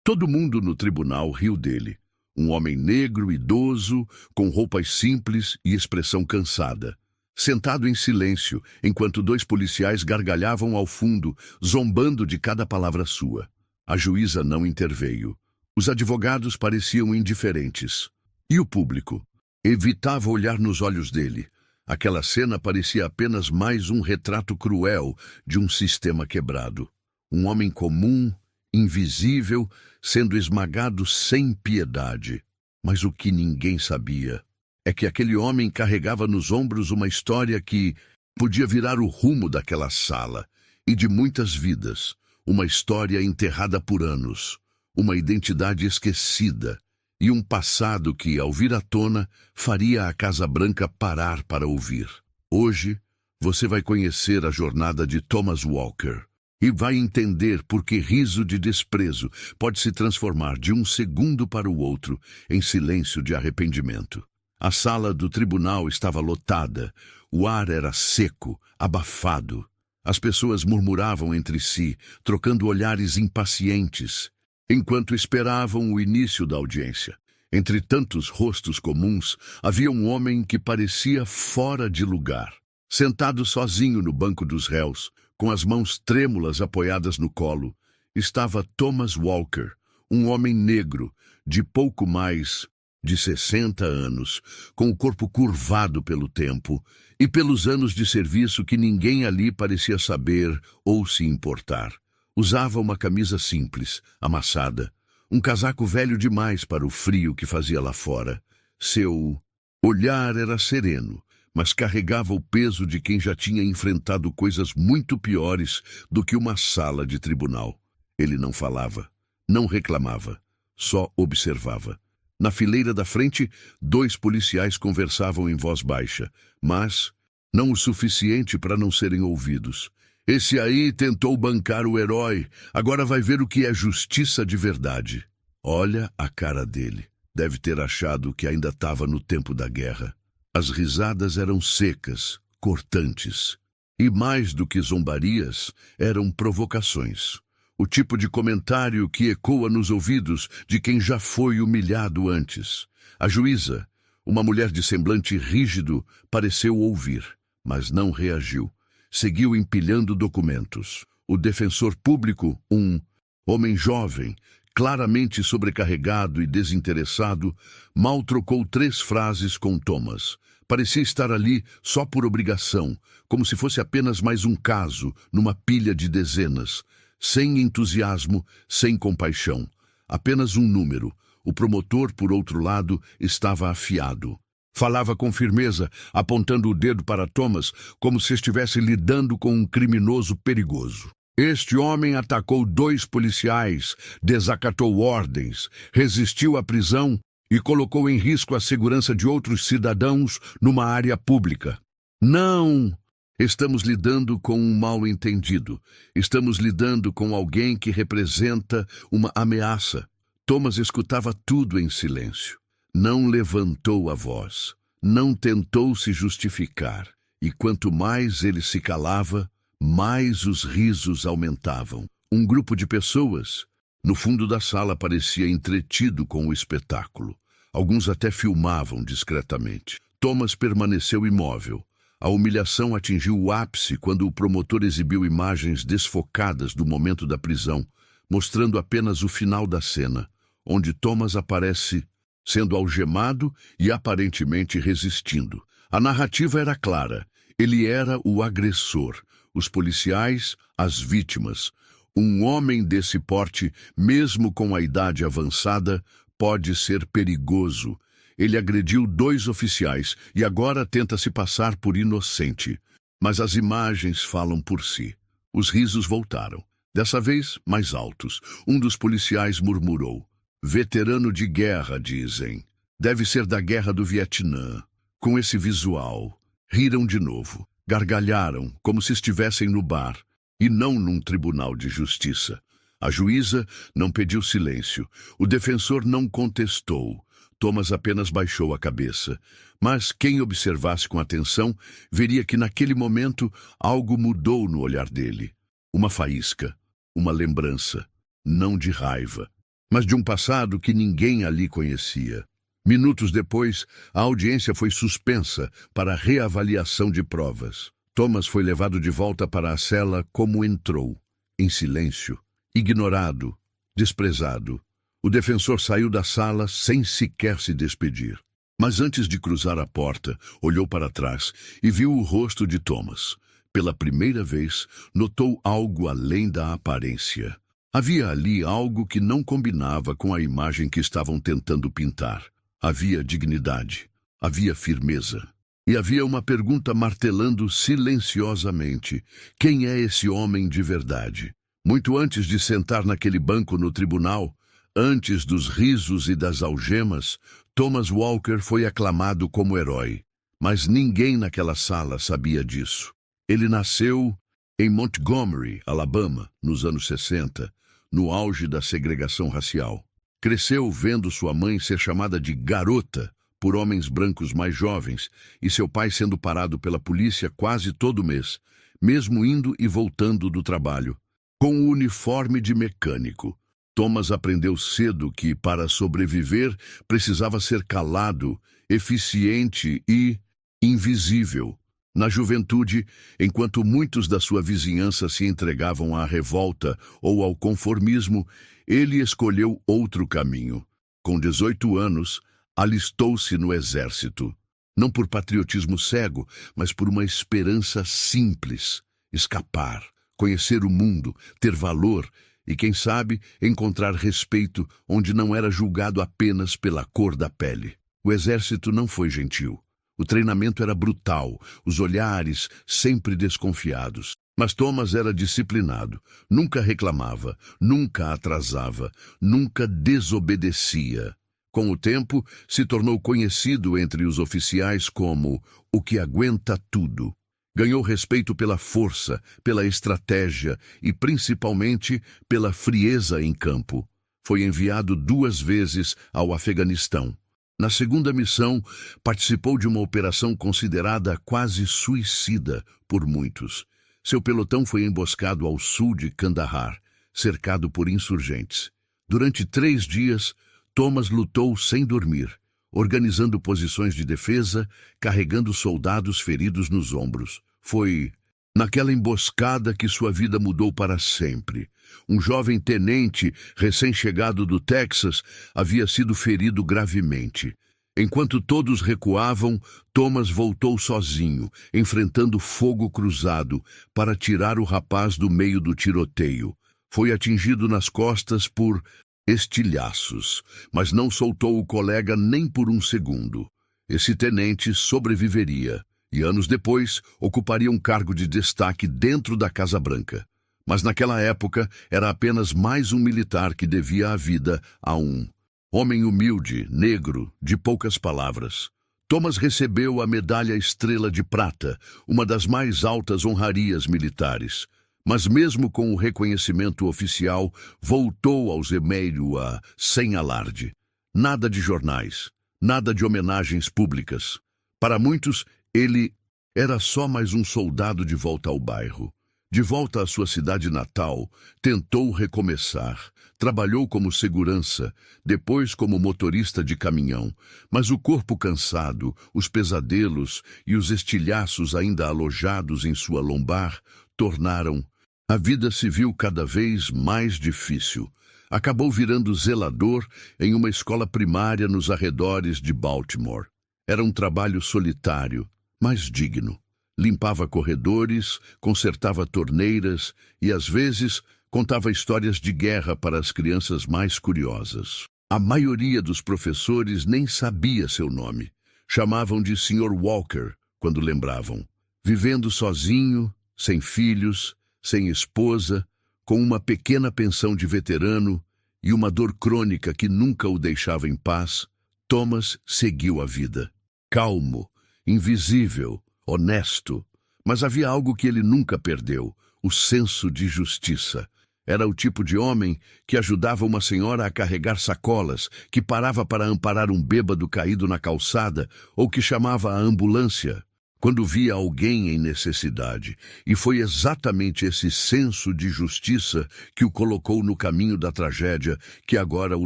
Todo mundo no tribunal riu dele. Um homem negro, idoso, com roupas simples e expressão cansada. Sentado em silêncio, enquanto dois policiais gargalhavam ao fundo, zombando de cada palavra sua. A juíza não interveio. Os advogados pareciam indiferentes. E o público? Evitava olhar nos olhos dele. Aquela cena parecia apenas mais um retrato cruel de um sistema quebrado. Um homem comum, invisível, sendo esmagado sem piedade. Mas o que ninguém sabia é que aquele homem carregava nos ombros uma história que podia virar o rumo daquela sala e de muitas vidas. Uma história enterrada por anos, uma identidade esquecida e um passado que, ao vir à tona, faria a Casa Branca parar para ouvir. Hoje, você vai conhecer a jornada de Thomas Walker e vai entender por que riso de desprezo pode se transformar de um segundo para o outro em silêncio de arrependimento. A sala do tribunal estava lotada, o ar era seco, abafado. As pessoas murmuravam entre si, trocando olhares impacientes, enquanto esperavam o início da audiência. Entre tantos rostos comuns, havia um homem que parecia fora de lugar. Sentado sozinho no banco dos réus, com as mãos trêmulas apoiadas no colo, estava Thomas Walker, um homem negro, de pouco mais de 60 anos, com o corpo curvado pelo tempo e pelos anos de serviço que ninguém ali parecia saber ou se importar. Usava uma camisa simples, amassada, um casaco velho demais para o frio que fazia lá fora. Seu olhar era sereno, mas carregava o peso de quem já tinha enfrentado coisas muito piores do que uma sala de tribunal. Ele não falava, não reclamava, só observava. Na fileira da frente, dois policiais conversavam em voz baixa, mas não o suficiente para não serem ouvidos. Esse aí tentou bancar o herói, agora vai ver o que é justiça de verdade. Olha a cara dele. Deve ter achado que ainda estava no tempo da guerra. As risadas eram secas, cortantes. E mais do que zombarias, eram provocações. O tipo de comentário que ecoa nos ouvidos de quem já foi humilhado antes. A juíza, uma mulher de semblante rígido, pareceu ouvir, mas não reagiu. Seguiu empilhando documentos. O defensor público, um homem jovem, claramente sobrecarregado e desinteressado, mal trocou 3 frases com Thomas. Parecia estar ali só por obrigação, como se fosse apenas mais um caso numa pilha de dezenas. Sem entusiasmo, sem compaixão. Apenas um número. O promotor, por outro lado, estava afiado. Falava com firmeza, apontando o dedo para Thomas, como se estivesse lidando com um criminoso perigoso. Este homem atacou 2 policiais, desacatou ordens, resistiu à prisão e colocou em risco a segurança de outros cidadãos numa área pública. Não! Estamos lidando com um mal-entendido. Estamos lidando com alguém que representa uma ameaça. Thomas escutava tudo em silêncio. Não levantou a voz. Não tentou se justificar. E quanto mais ele se calava, mais os risos aumentavam. Um grupo de pessoas, no fundo da sala, parecia entretido com o espetáculo. Alguns até filmavam discretamente. Thomas permaneceu imóvel. A humilhação atingiu o ápice quando o promotor exibiu imagens desfocadas do momento da prisão, mostrando apenas o final da cena, onde Thomas aparece sendo algemado e aparentemente resistindo. A narrativa era clara. Ele era o agressor, os policiais, as vítimas. Um homem desse porte, mesmo com a idade avançada, pode ser perigoso. Ele agrediu 2 oficiais e agora tenta se passar por inocente. Mas as imagens falam por si. Os risos voltaram. Dessa vez, mais altos. Um dos policiais murmurou. Veterano de guerra, dizem. Deve ser da guerra do Vietnã. Com esse visual, riram de novo. Gargalharam, como se estivessem no bar, e não num tribunal de justiça. A juíza não pediu silêncio. O defensor não contestou. Thomas apenas baixou a cabeça, mas quem observasse com atenção veria que naquele momento algo mudou no olhar dele. Uma faísca, uma lembrança, não de raiva, mas de um passado que ninguém ali conhecia. Minutos depois, a audiência foi suspensa para reavaliação de provas. Thomas foi levado de volta para a cela como entrou, em silêncio, ignorado, desprezado. O defensor saiu da sala sem sequer se despedir. Mas antes de cruzar a porta, olhou para trás e viu o rosto de Thomas. Pela primeira vez, notou algo além da aparência. Havia ali algo que não combinava com a imagem que estavam tentando pintar. Havia dignidade, havia firmeza. E havia uma pergunta martelando silenciosamente: quem é esse homem de verdade? Muito antes de sentar naquele banco no tribunal, antes dos risos e das algemas, Thomas Walker foi aclamado como herói. Mas ninguém naquela sala sabia disso. Ele nasceu em Montgomery, Alabama, nos anos 60, no auge da segregação racial. Cresceu vendo sua mãe ser chamada de garota por homens brancos mais jovens e seu pai sendo parado pela polícia quase todo mês, mesmo indo e voltando do trabalho. Com o uniforme de mecânico, Thomas aprendeu cedo que, para sobreviver, precisava ser calado, eficiente e invisível. Na juventude, enquanto muitos da sua vizinhança se entregavam à revolta ou ao conformismo, ele escolheu outro caminho. Com 18 anos, alistou-se no exército. Não por patriotismo cego, mas por uma esperança simples: escapar, conhecer o mundo, ter valor e, quem sabe, encontrar respeito onde não era julgado apenas pela cor da pele. O exército não foi gentil. O treinamento era brutal, os olhares sempre desconfiados. Mas Thomas era disciplinado, nunca reclamava, nunca atrasava, nunca desobedecia. Com o tempo, se tornou conhecido entre os oficiais como o que aguenta tudo. Ganhou respeito pela força, pela estratégia e, principalmente, pela frieza em campo. Foi enviado 2 vezes ao Afeganistão. Na segunda missão, participou de uma operação considerada quase suicida por muitos. Seu pelotão foi emboscado ao sul de Kandahar, cercado por insurgentes. Durante 3 dias, Thomas lutou sem dormir, organizando posições de defesa, carregando soldados feridos nos ombros. Foi naquela emboscada que sua vida mudou para sempre. Um jovem tenente, recém-chegado do Texas, havia sido ferido gravemente. Enquanto todos recuavam, Thomas voltou sozinho, enfrentando fogo cruzado, para tirar o rapaz do meio do tiroteio. Foi atingido nas costas por estilhaços, mas não soltou o colega nem por um segundo. Esse tenente sobreviveria e, anos depois, ocuparia um cargo de destaque dentro da Casa Branca. Mas naquela época era apenas mais um militar que devia a vida a um homem humilde, negro, de poucas palavras. Thomas recebeu a Medalha Estrela de Prata, uma das mais altas honrarias militares. Mas mesmo com o reconhecimento oficial, voltou ao Zemeiro sem alarde. Nada de jornais, nada de homenagens públicas. Para muitos, ele era só mais um soldado de volta ao bairro. De volta à sua cidade natal, tentou recomeçar. Trabalhou como segurança, depois como motorista de caminhão. Mas o corpo cansado, os pesadelos e os estilhaços ainda alojados em sua lombar tornaram a vida civil cada vez mais difícil. Acabou virando zelador em uma escola primária nos arredores de Baltimore. Era um trabalho solitário, mas digno. Limpava corredores, consertava torneiras e, às vezes, contava histórias de guerra para as crianças mais curiosas. A maioria dos professores nem sabia seu nome. Chamavam de Sr. Walker, quando lembravam. Vivendo sozinho, sem filhos, sem esposa, com uma pequena pensão de veterano e uma dor crônica que nunca o deixava em paz, Thomas seguiu a vida. Calmo, invisível, honesto, mas havia algo que ele nunca perdeu: o senso de justiça. Era o tipo de homem que ajudava uma senhora a carregar sacolas, que parava para amparar um bêbado caído na calçada ou que chamava a ambulância quando via alguém em necessidade, e foi exatamente esse senso de justiça que o colocou no caminho da tragédia que agora o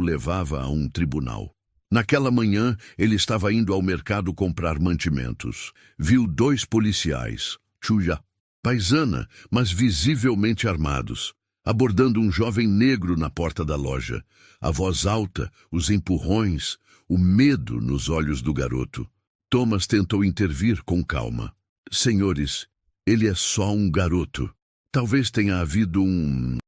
levava a um tribunal. Naquela manhã, ele estava indo ao mercado comprar mantimentos. Viu 2 policiais, Chuya, paisana, mas visivelmente armados, abordando um jovem negro na porta da loja. A voz alta, os empurrões, o medo nos olhos do garoto. Thomas tentou intervir com calma. Senhores, ele é só um garoto. Talvez tenha havido um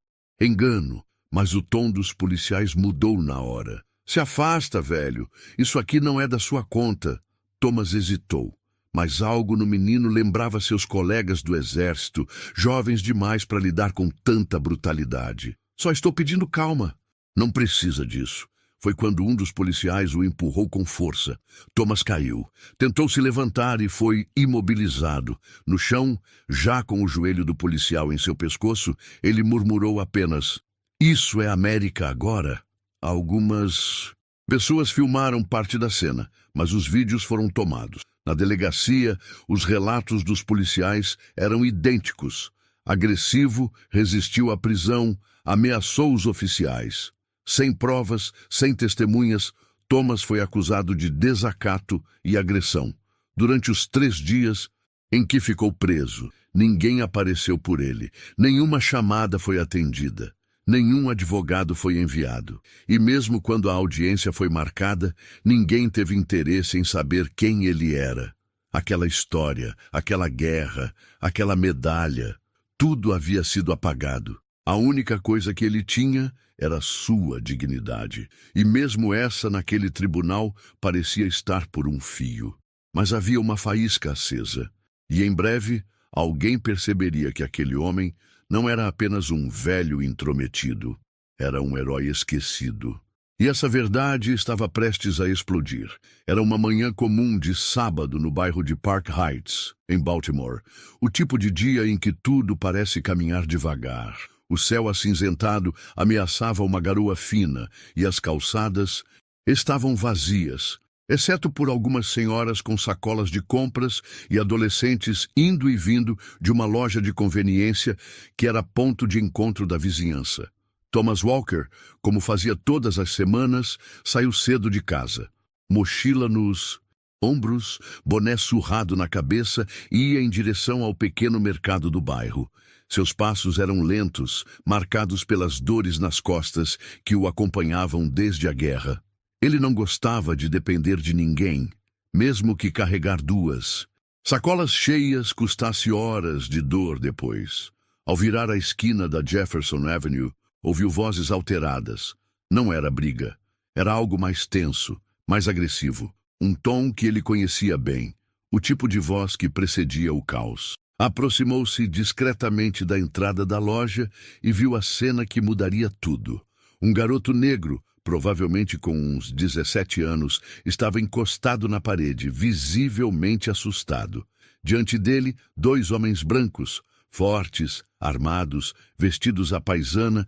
engano, mas o tom dos policiais mudou na hora. Se afasta, velho. Isso aqui não é da sua conta. Thomas hesitou, mas algo no menino lembrava seus colegas do exército, jovens demais para lidar com tanta brutalidade. Só estou pedindo calma. Não precisa disso. Foi quando um dos policiais o empurrou com força. Thomas caiu. Tentou se levantar e foi imobilizado. No chão, já com o joelho do policial em seu pescoço, ele murmurou apenas: "Isso é América agora?" Algumas pessoas filmaram parte da cena, mas os vídeos foram tomados. Na delegacia, os relatos dos policiais eram idênticos. Agressivo, resistiu à prisão, ameaçou os oficiais. Sem provas, sem testemunhas, Thomas foi acusado de desacato e agressão. Durante os 3 dias em que ficou preso, ninguém apareceu por ele, nenhuma chamada foi atendida. Nenhum advogado foi enviado, e mesmo quando a audiência foi marcada, ninguém teve interesse em saber quem ele era. Aquela história, aquela guerra, aquela medalha, tudo havia sido apagado. A única coisa que ele tinha era sua dignidade, e mesmo essa naquele tribunal parecia estar por um fio. Mas havia uma faísca acesa, e em breve alguém perceberia que aquele homem não era apenas um velho intrometido, era um herói esquecido. E essa verdade estava prestes a explodir. Era uma manhã comum de sábado no bairro de Park Heights, em Baltimore. O tipo de dia em que tudo parece caminhar devagar. O céu acinzentado ameaçava uma garoa fina e as calçadas estavam vazias, exceto por algumas senhoras com sacolas de compras e adolescentes indo e vindo de uma loja de conveniência que era ponto de encontro da vizinhança. Thomas Walker, como fazia todas as semanas, saiu cedo de casa. Mochila nos ombros, boné surrado na cabeça e ia em direção ao pequeno mercado do bairro. Seus passos eram lentos, marcados pelas dores nas costas que o acompanhavam desde a guerra. Ele não gostava de depender de ninguém, mesmo que carregar 2 sacolas cheias custasse horas de dor depois. Ao virar a esquina da Jefferson Avenue, ouviu vozes alteradas. Não era briga. Era algo mais tenso, mais agressivo. Um tom que ele conhecia bem. O tipo de voz que precedia o caos. Aproximou-se discretamente da entrada da loja e viu a cena que mudaria tudo. Um garoto negro, provavelmente com uns 17 anos, estava encostado na parede, visivelmente assustado. Diante dele, 2 homens brancos, fortes, armados, vestidos à paisana,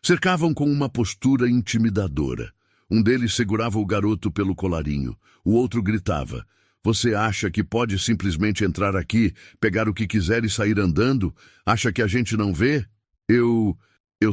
cercavam com uma postura intimidadora. Um deles segurava o garoto pelo colarinho. O outro gritava: "Você acha que pode simplesmente entrar aqui, pegar o que quiser e sair andando? Acha que a gente não vê? Eu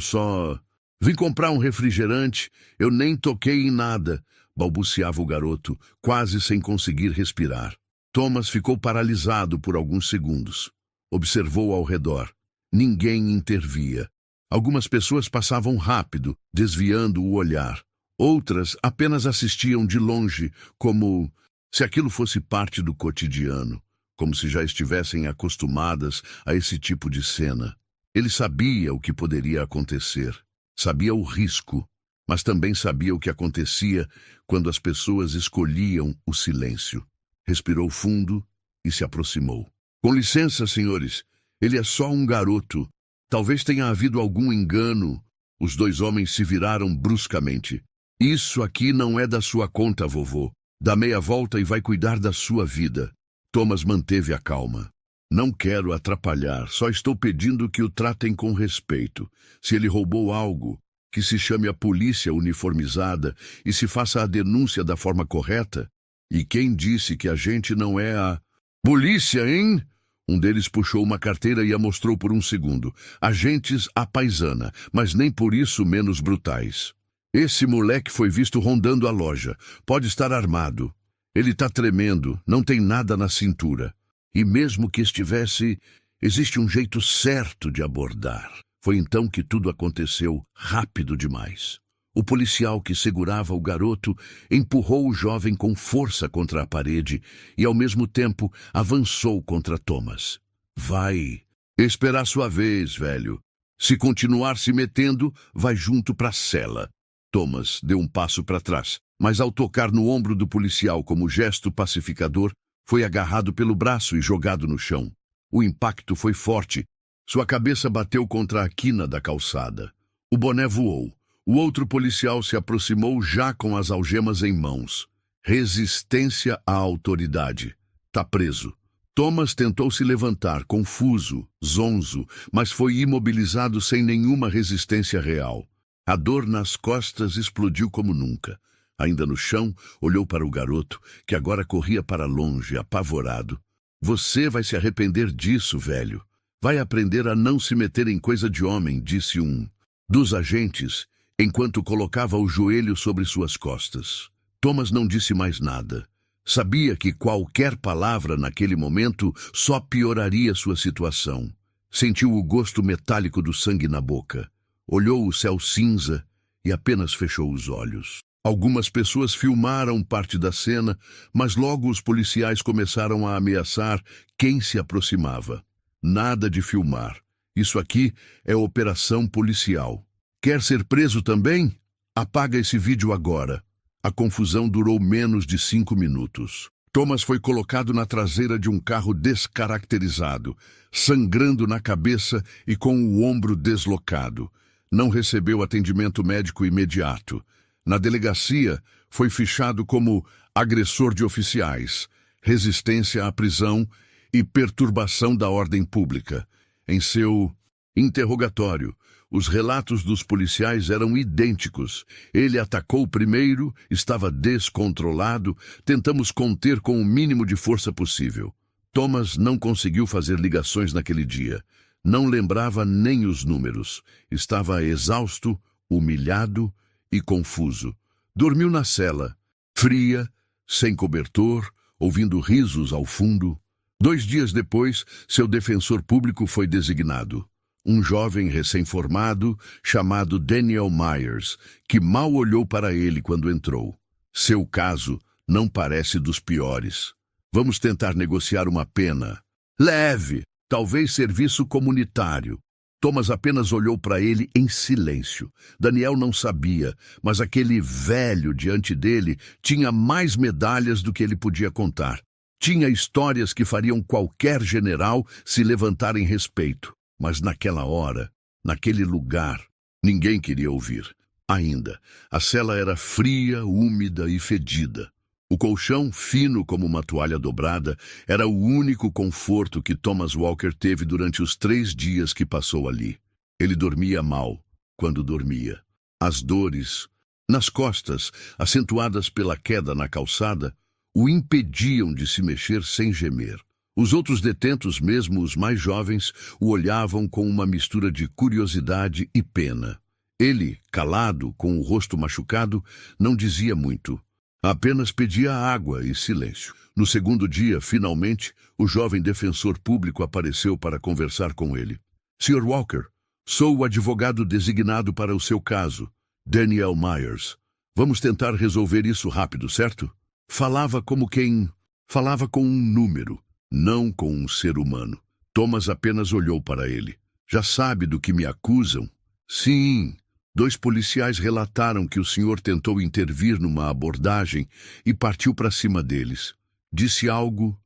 só vim comprar um refrigerante, eu nem toquei em nada", balbuciava o garoto, quase sem conseguir respirar. Thomas ficou paralisado por alguns segundos. Observou ao redor. Ninguém intervia. Algumas pessoas passavam rápido, desviando o olhar. Outras apenas assistiam de longe, como se aquilo fosse parte do cotidiano, como se já estivessem acostumadas a esse tipo de cena. Ele sabia o que poderia acontecer. Sabia o risco, mas também sabia o que acontecia quando as pessoas escolhiam o silêncio. Respirou fundo e se aproximou. "Com licença, senhores, ele é só um garoto. Talvez tenha havido algum engano." Os 2 homens se viraram bruscamente. "Isso aqui não é da sua conta, vovô. Dá meia volta e vai cuidar da sua vida." Thomas manteve a calma. "Não quero atrapalhar, só estou pedindo que o tratem com respeito. Se ele roubou algo, que se chame a polícia uniformizada e se faça a denúncia da forma correta." E quem disse que a gente não é a polícia, hein? Um deles puxou uma carteira e a mostrou por um segundo. Agentes à paisana, mas nem por isso menos brutais. Esse moleque foi visto rondando a loja. Pode estar armado. Ele tá tremendo, não tem nada na cintura. E mesmo que estivesse, existe um jeito certo de abordar. Foi então que tudo aconteceu rápido demais. O policial que segurava o garoto empurrou o jovem com força contra a parede e, ao mesmo tempo, avançou contra Thomas. Vai esperar sua vez, velho. Se continuar se metendo, vai junto para a cela. Thomas deu um passo para trás, mas ao tocar no ombro do policial como gesto pacificador, foi agarrado pelo braço e jogado no chão. O impacto foi forte. Sua cabeça bateu contra a quina da calçada. O boné voou. O outro policial se aproximou já com as algemas em mãos. Resistência à autoridade. Tá preso. Thomas tentou se levantar, confuso, zonzo, mas foi imobilizado sem nenhuma resistência real. A dor nas costas explodiu como nunca. Ainda no chão, olhou para o garoto, que agora corria para longe, apavorado. Você vai se arrepender disso, velho. Vai aprender a não se meter em coisa de homem, disse um dos agentes, enquanto colocava o joelho sobre suas costas. Thomas não disse mais nada. Sabia que qualquer palavra naquele momento só pioraria sua situação. Sentiu o gosto metálico do sangue na boca. Olhou o céu cinza e apenas fechou os olhos. Algumas pessoas filmaram parte da cena, mas logo os policiais começaram a ameaçar quem se aproximava. Nada de filmar. Isso aqui é operação policial. Quer ser preso também? Apaga esse vídeo agora. A confusão durou menos de 5 minutos. Thomas foi colocado na traseira de um carro descaracterizado, sangrando na cabeça e com o ombro deslocado. Não recebeu atendimento médico imediato. Na delegacia, foi fichado como agressor de oficiais, resistência à prisão e perturbação da ordem pública. Em seu interrogatório, os relatos dos policiais eram idênticos. Ele atacou primeiro, estava descontrolado, tentamos conter com o mínimo de força possível. Thomas não conseguiu fazer ligações naquele dia. Não lembrava nem os números. Estava exausto, humilhado e confuso. Dormiu na cela, fria, sem cobertor, ouvindo risos ao fundo. 2 dias depois, seu defensor público foi designado. Um jovem recém-formado chamado Daniel Myers, que mal olhou para ele quando entrou. Seu caso não parece dos piores. Vamos tentar negociar uma pena leve, talvez serviço comunitário. Thomas apenas olhou para ele em silêncio. Daniel não sabia, mas aquele velho diante dele tinha mais medalhas do que ele podia contar. Tinha histórias que fariam qualquer general se levantar em respeito. Mas naquela hora, naquele lugar, ninguém queria ouvir. Ainda, a cela era fria, úmida e fedida. O colchão, fino como uma toalha dobrada, era o único conforto que Thomas Walker teve durante os 3 dias que passou ali. Ele dormia mal, quando dormia. As dores, nas costas, acentuadas pela queda na calçada, o impediam de se mexer sem gemer. Os outros detentos, mesmo os mais jovens, o olhavam com uma mistura de curiosidade e pena. Ele, calado, com o rosto machucado, não dizia muito. Apenas pedia água e silêncio. No segundo dia, finalmente, o jovem defensor público apareceu para conversar com ele. Sr. Walker, sou o advogado designado para o seu caso, Daniel Myers. Vamos tentar resolver isso rápido, certo? Falava como quem falava com um número, não com um ser humano. Thomas apenas olhou para ele. Já sabe do que me acusam? Sim. 2 policiais relataram que o senhor tentou intervir numa abordagem e partiu para cima deles. Disse algo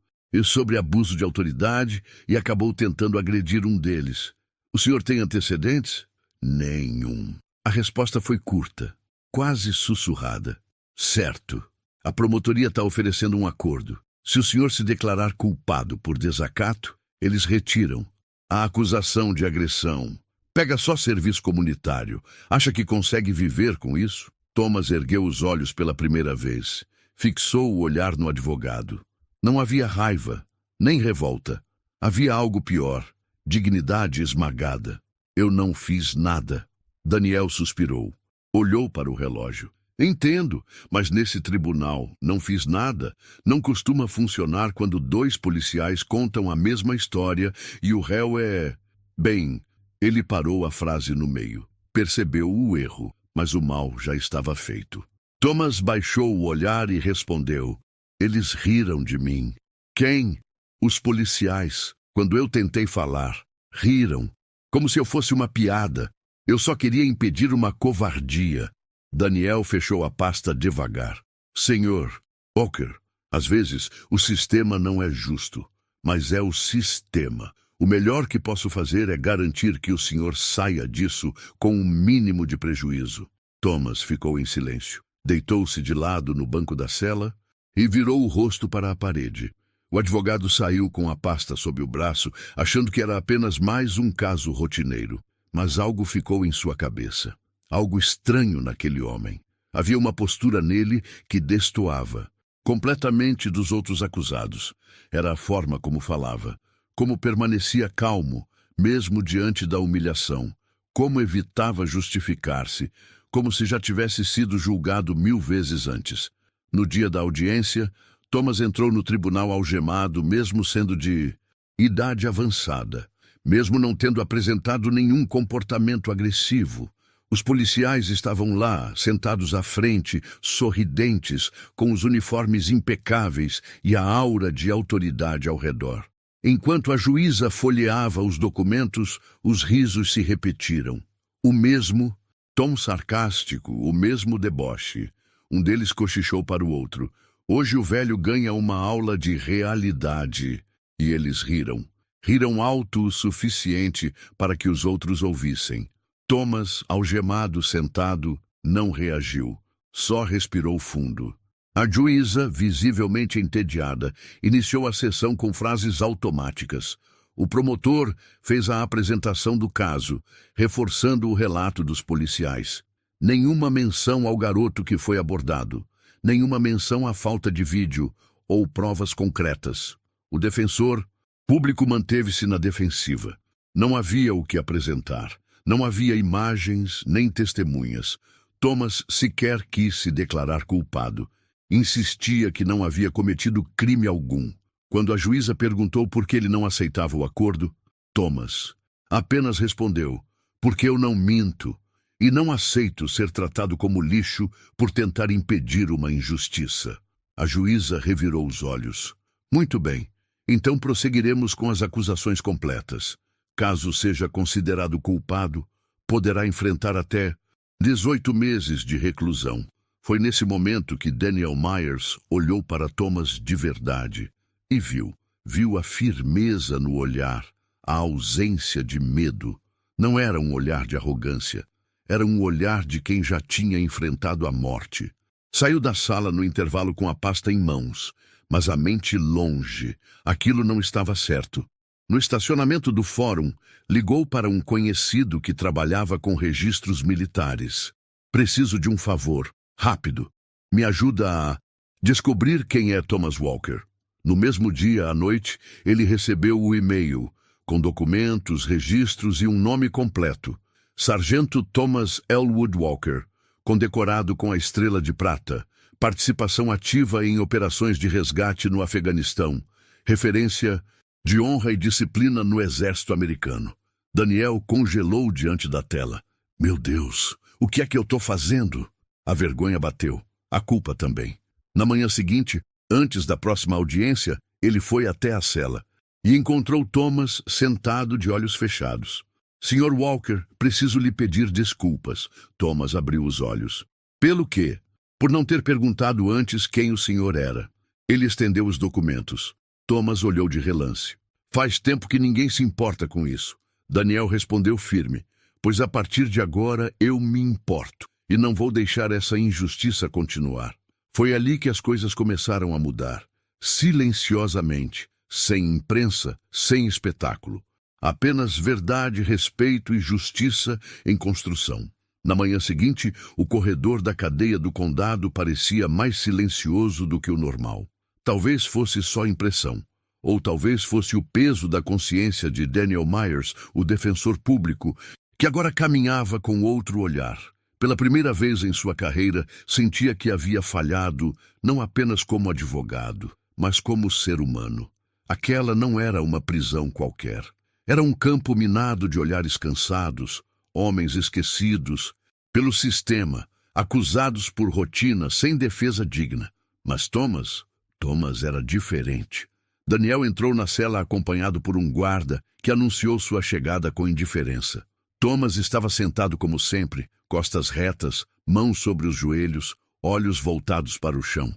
sobre abuso de autoridade e acabou tentando agredir um deles. O senhor tem antecedentes? Nenhum. A resposta foi curta, quase sussurrada. Certo. A promotoria está oferecendo um acordo. Se o senhor se declarar culpado por desacato, eles retiram a acusação de agressão. Pega só serviço comunitário. Acha que consegue viver com isso? Thomas ergueu os olhos pela primeira vez. Fixou o olhar no advogado. Não havia raiva, nem revolta. Havia algo pior, dignidade esmagada. Eu não fiz nada. Daniel suspirou. Olhou para o relógio. Entendo, mas nesse tribunal não fiz nada. Não costuma funcionar quando dois policiais contam a mesma história e o réu é... Bem, ele parou a frase no meio. Percebeu o erro, mas o mal já estava feito. Thomas baixou o olhar e respondeu. Eles riram de mim. Quem? Os policiais. Quando eu tentei falar, riram. Como se eu fosse uma piada. Eu só queria impedir uma covardia. Daniel fechou a pasta devagar. Senhor Walker, às vezes o sistema não é justo, mas é o sistema. O melhor que posso fazer é garantir que o senhor saia disso com um mínimo de prejuízo. Thomas ficou em silêncio. Deitou-se de lado no banco da cela e virou o rosto para a parede. O advogado saiu com a pasta sob o braço, achando que era apenas mais um caso rotineiro. Mas algo ficou em sua cabeça. Algo estranho naquele homem. Havia uma postura nele que destoava completamente dos outros acusados. Era a forma como falava, como permanecia calmo, mesmo diante da humilhação, como evitava justificar-se, como se já tivesse sido julgado 1000 vezes antes. No dia da audiência, Thomas entrou no tribunal algemado, mesmo sendo de idade avançada, mesmo não tendo apresentado nenhum comportamento agressivo. Os policiais estavam lá, sentados à frente, sorridentes, com os uniformes impecáveis e a aura de autoridade ao redor. Enquanto a juíza folheava os documentos, os risos se repetiram. O mesmo tom sarcástico, o mesmo deboche. Um deles cochichou para o outro. Hoje o velho ganha uma aula de realidade. E eles riram. Riram alto o suficiente para que os outros ouvissem. Thomas, algemado, sentado, não reagiu. Só respirou fundo. A juíza, visivelmente entediada, iniciou a sessão com frases automáticas. O promotor fez a apresentação do caso, reforçando o relato dos policiais. Nenhuma menção ao garoto que foi abordado. Nenhuma menção à falta de vídeo ou provas concretas. O defensor público manteve-se na defensiva. Não havia o que apresentar. Não havia imagens nem testemunhas. Thomas sequer quis se declarar culpado. Insistia que não havia cometido crime algum. Quando a juíza perguntou por que ele não aceitava o acordo, Thomas apenas respondeu, porque eu não minto e não aceito ser tratado como lixo por tentar impedir uma injustiça. A juíza revirou os olhos. Muito bem, então prosseguiremos com as acusações completas. Caso seja considerado culpado, poderá enfrentar até 18 meses de reclusão. Foi nesse momento que Daniel Myers olhou para Thomas de verdade e viu a firmeza no olhar, a ausência de medo. Não era um olhar de arrogância, era um olhar de quem já tinha enfrentado a morte. Saiu da sala no intervalo com a pasta em mãos, mas a mente longe. Aquilo não estava certo. No estacionamento do fórum, ligou para um conhecido que trabalhava com registros militares. Preciso de um favor, rápido. Me ajuda a descobrir quem é Thomas Walker. No mesmo dia, à noite, ele recebeu o e-mail, com documentos, registros e um nome completo. Sargento Thomas Elwood Walker, condecorado com a Estrela de Prata, participação ativa em operações de resgate no Afeganistão, referência de honra e disciplina no exército americano. Daniel congelou diante da tela. Meu Deus, o que é que eu estou fazendo? A vergonha bateu, a culpa também. Na manhã seguinte, antes da próxima audiência, ele foi até a cela e encontrou Thomas sentado de olhos fechados. Sr. Walker, preciso lhe pedir desculpas. Thomas abriu os olhos. Pelo quê? Por não ter perguntado antes quem o senhor era. Ele estendeu os documentos. Thomas olhou de relance. Faz tempo que ninguém se importa com isso. Daniel respondeu firme. Pois a partir de agora eu me importo e não vou deixar essa injustiça continuar. Foi ali que as coisas começaram a mudar. Silenciosamente, sem imprensa, sem espetáculo. Apenas verdade, respeito e justiça em construção. Na manhã seguinte, o corredor da cadeia do condado parecia mais silencioso do que o normal. Talvez fosse só impressão, ou talvez fosse o peso da consciência de Daniel Myers, o defensor público, que agora caminhava com outro olhar. Pela primeira vez em sua carreira, sentia que havia falhado, não apenas como advogado, mas como ser humano. Aquela não era uma prisão qualquer. Era um campo minado de olhares cansados, homens esquecidos pelo sistema, acusados por rotina, sem defesa digna. Mas Thomas era diferente. Daniel entrou na cela acompanhado por um guarda que anunciou sua chegada com indiferença. Thomas estava sentado como sempre, costas retas, mãos sobre os joelhos, olhos voltados para o chão.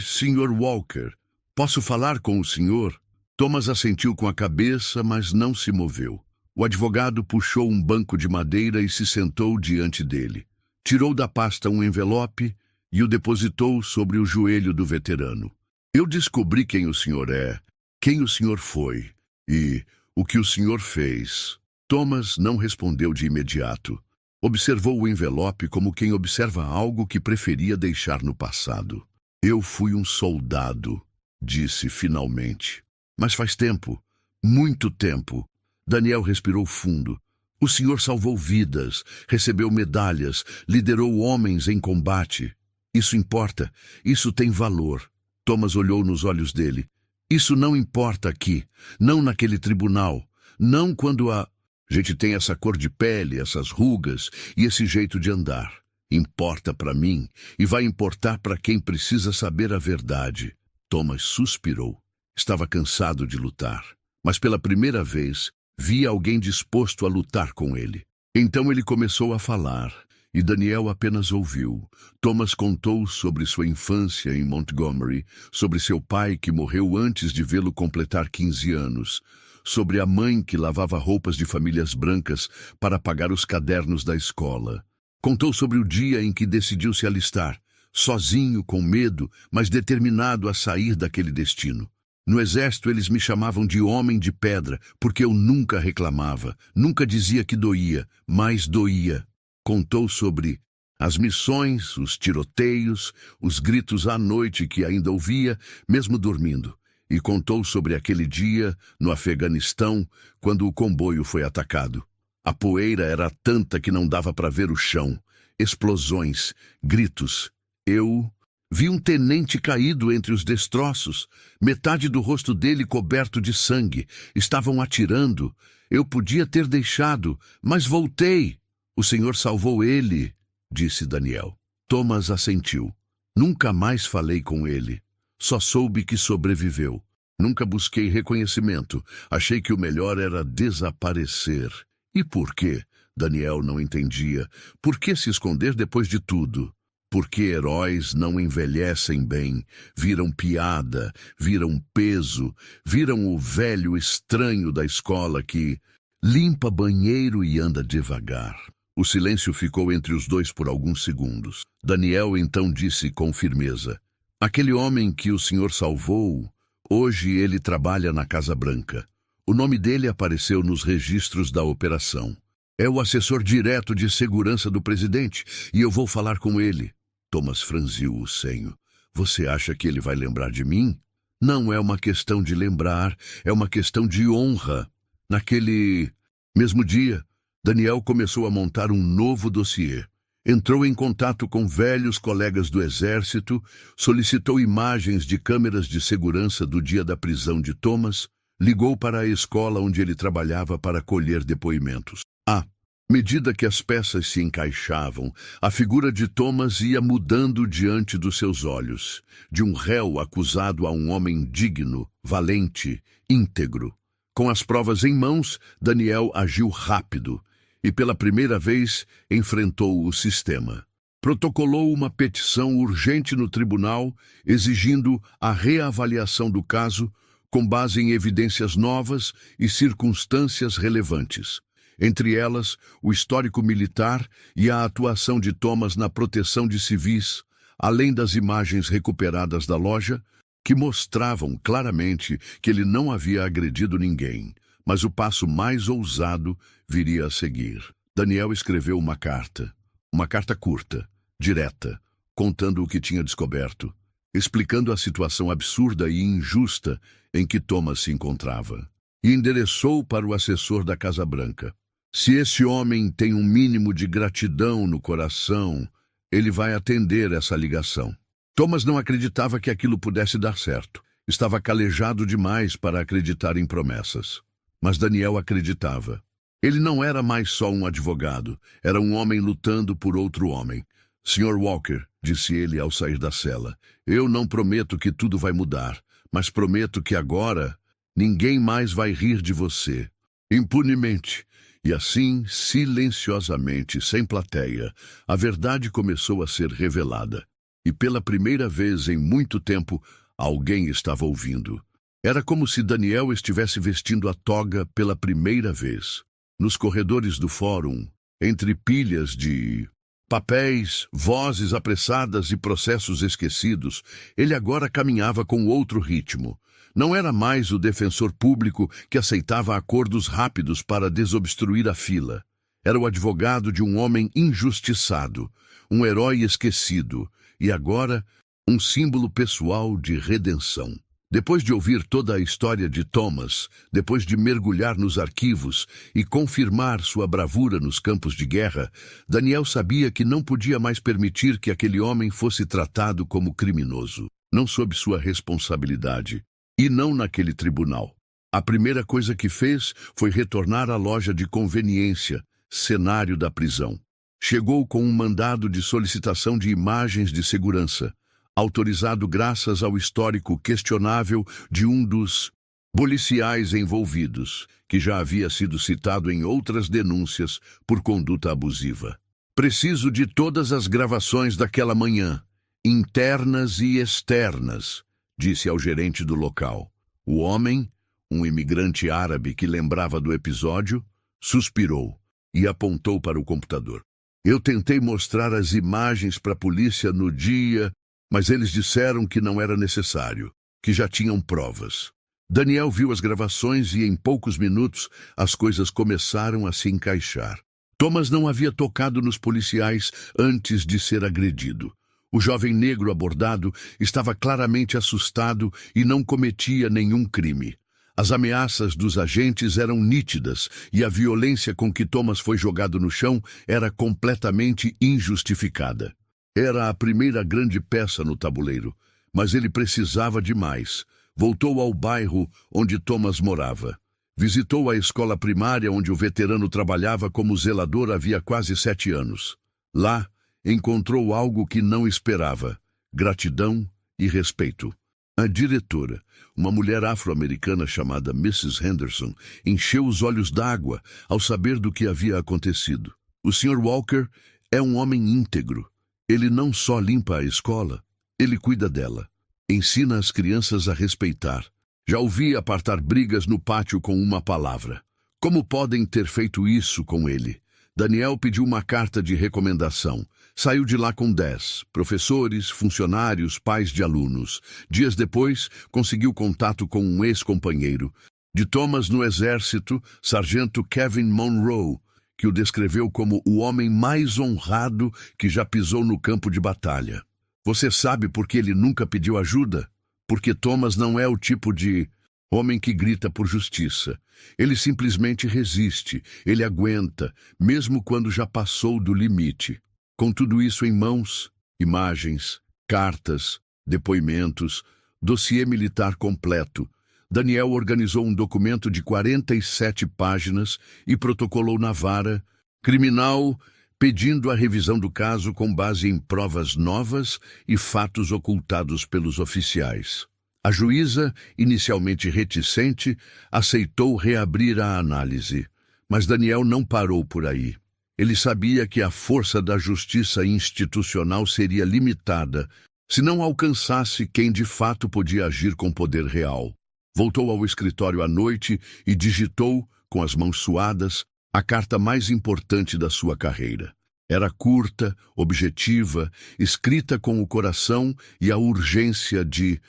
Sr. Walker, posso falar com o senhor? Thomas assentiu com a cabeça, mas não se moveu. O advogado puxou um banco de madeira e se sentou diante dele. Tirou da pasta um envelope e o depositou sobre o joelho do veterano. Eu descobri quem o senhor é, quem o senhor foi e o que o senhor fez. Thomas não respondeu de imediato. Observou o envelope como quem observa algo que preferia deixar no passado. Eu fui um soldado, disse finalmente. Mas faz tempo, muito tempo. Daniel respirou fundo. O senhor salvou vidas, recebeu medalhas, liderou homens em combate. Isso importa, isso tem valor. Thomas olhou nos olhos dele. Isso não importa aqui, não naquele tribunal, não quando a gente tem essa cor de pele, essas rugas e esse jeito de andar. Importa para mim e vai importar para quem precisa saber a verdade. Thomas suspirou. Estava cansado de lutar, mas pela primeira vez via alguém disposto a lutar com ele. Então ele começou a falar, e Daniel apenas ouviu. Thomas contou sobre sua infância em Montgomery, sobre seu pai que morreu antes de vê-lo completar 15 anos, sobre a mãe que lavava roupas de famílias brancas para pagar os cadernos da escola. Contou sobre o dia em que decidiu se alistar, sozinho, com medo, mas determinado a sair daquele destino. No exército eles me chamavam de homem de pedra, porque eu nunca reclamava, nunca dizia que doía, mas doía. Contou sobre as missões, os tiroteios, os gritos à noite que ainda ouvia, mesmo dormindo. E contou sobre aquele dia, no Afeganistão, quando o comboio foi atacado. A poeira era tanta que não dava para ver o chão. Explosões, gritos. Eu vi um tenente caído entre os destroços, metade do rosto dele coberto de sangue. Estavam atirando. Eu podia ter deixado, mas voltei. O senhor salvou ele, disse Daniel. Thomas assentiu. Nunca mais falei com ele. Só soube que sobreviveu. Nunca busquei reconhecimento. Achei que o melhor era desaparecer. E por quê? Daniel não entendia. Por que se esconder depois de tudo? Porque heróis não envelhecem bem, viram piada, viram peso, viram o velho estranho da escola que limpa banheiro e anda devagar. O silêncio ficou entre os dois por alguns segundos. Daniel então disse com firmeza: aquele homem que o senhor salvou, hoje ele trabalha na Casa Branca. O nome dele apareceu nos registros da operação. É o assessor direto de segurança do presidente, e eu vou falar com ele. Thomas franziu o senho. Você acha que ele vai lembrar de mim? Não é uma questão de lembrar, é uma questão de honra. Naquele mesmo dia, Daniel começou a montar um novo dossiê. Entrou em contato com velhos colegas do exército, solicitou imagens de câmeras de segurança do dia da prisão de Thomas, ligou para a escola onde ele trabalhava para colher depoimentos. À medida que as peças se encaixavam, a figura de Thomas ia mudando diante dos seus olhos, de um réu acusado a um homem digno, valente, íntegro. Com as provas em mãos, Daniel agiu rápido e, pela primeira vez, enfrentou o sistema. Protocolou uma petição urgente no tribunal, exigindo a reavaliação do caso com base em evidências novas e circunstâncias relevantes. Entre elas, o histórico militar e a atuação de Thomas na proteção de civis, além das imagens recuperadas da loja, que mostravam claramente que ele não havia agredido ninguém, mas o passo mais ousado viria a seguir. Daniel escreveu uma carta curta, direta, contando o que tinha descoberto, explicando a situação absurda e injusta em que Thomas se encontrava, e endereçou para o assessor da Casa Branca. Se esse homem tem um mínimo de gratidão no coração, ele vai atender essa ligação. Thomas não acreditava que aquilo pudesse dar certo. Estava calejado demais para acreditar em promessas. Mas Daniel acreditava. Ele não era mais só um advogado, era um homem lutando por outro homem. Sr. Walker, disse ele ao sair da cela, eu não prometo que tudo vai mudar, mas prometo que agora ninguém mais vai rir de você. Impunemente. E assim, silenciosamente, sem plateia, a verdade começou a ser revelada. E pela primeira vez em muito tempo, alguém estava ouvindo. Era como se Daniel estivesse vestindo a toga pela primeira vez. Nos corredores do fórum, entre pilhas de papéis, vozes apressadas e processos esquecidos, ele agora caminhava com outro ritmo. Não era mais o defensor público que aceitava acordos rápidos para desobstruir a fila. Era o advogado de um homem injustiçado, um herói esquecido, e agora um símbolo pessoal de redenção. Depois de ouvir toda a história de Thomas, depois de mergulhar nos arquivos e confirmar sua bravura nos campos de guerra, Daniel sabia que não podia mais permitir que aquele homem fosse tratado como criminoso, não sob sua responsabilidade, e não naquele tribunal. A primeira coisa que fez foi retornar à loja de conveniência, cenário da prisão. Chegou com um mandado de solicitação de imagens de segurança, autorizado graças ao histórico questionável de um dos policiais envolvidos, que já havia sido citado em outras denúncias por conduta abusiva. Preciso de todas as gravações daquela manhã, internas e externas, disse ao gerente do local. O homem, um imigrante árabe que lembrava do episódio, suspirou e apontou para o computador. Eu tentei mostrar as imagens para a polícia no dia, mas eles disseram que não era necessário, que já tinham provas. Daniel viu as gravações e em poucos minutos as coisas começaram a se encaixar. Thomas não havia tocado nos policiais antes de ser agredido. O jovem negro abordado estava claramente assustado e não cometia nenhum crime. As ameaças dos agentes eram nítidas e a violência com que Thomas foi jogado no chão era completamente injustificada. Era a primeira grande peça no tabuleiro, mas ele precisava de mais. Voltou ao bairro onde Thomas morava. Visitou a escola primária onde o veterano trabalhava como zelador havia quase 7 anos. Lá, encontrou algo que não esperava: gratidão e respeito. A diretora, uma mulher afro-americana chamada Mrs. Henderson, encheu os olhos d'água ao saber do que havia acontecido. O Sr. Walker é um homem íntegro. Ele não só limpa a escola, ele cuida dela. Ensina as crianças a respeitar. Já ouvi apartar brigas no pátio com uma palavra. Como podem ter feito isso com ele? Daniel pediu uma carta de recomendação. Saiu de lá com 10 professores, funcionários, pais de alunos. Dias depois, conseguiu contato com um ex-companheiro de Thomas no exército, sargento Kevin Monroe, que o descreveu como o homem mais honrado que já pisou no campo de batalha. Você sabe por que ele nunca pediu ajuda? Porque Thomas não é o tipo de homem que grita por justiça. Ele simplesmente resiste, ele aguenta, mesmo quando já passou do limite. Com tudo isso em mãos, imagens, cartas, depoimentos, dossiê militar completo, Daniel organizou um documento de 47 páginas e protocolou na vara criminal, pedindo a revisão do caso com base em provas novas e fatos ocultados pelos oficiais. A juíza, inicialmente reticente, aceitou reabrir a análise, mas Daniel não parou por aí. Ele sabia que a força da justiça institucional seria limitada se não alcançasse quem de fato podia agir com poder real. Voltou ao escritório à noite e digitou, com as mãos suadas, a carta mais importante da sua carreira. Era curta, objetiva, escrita com o coração e a urgência de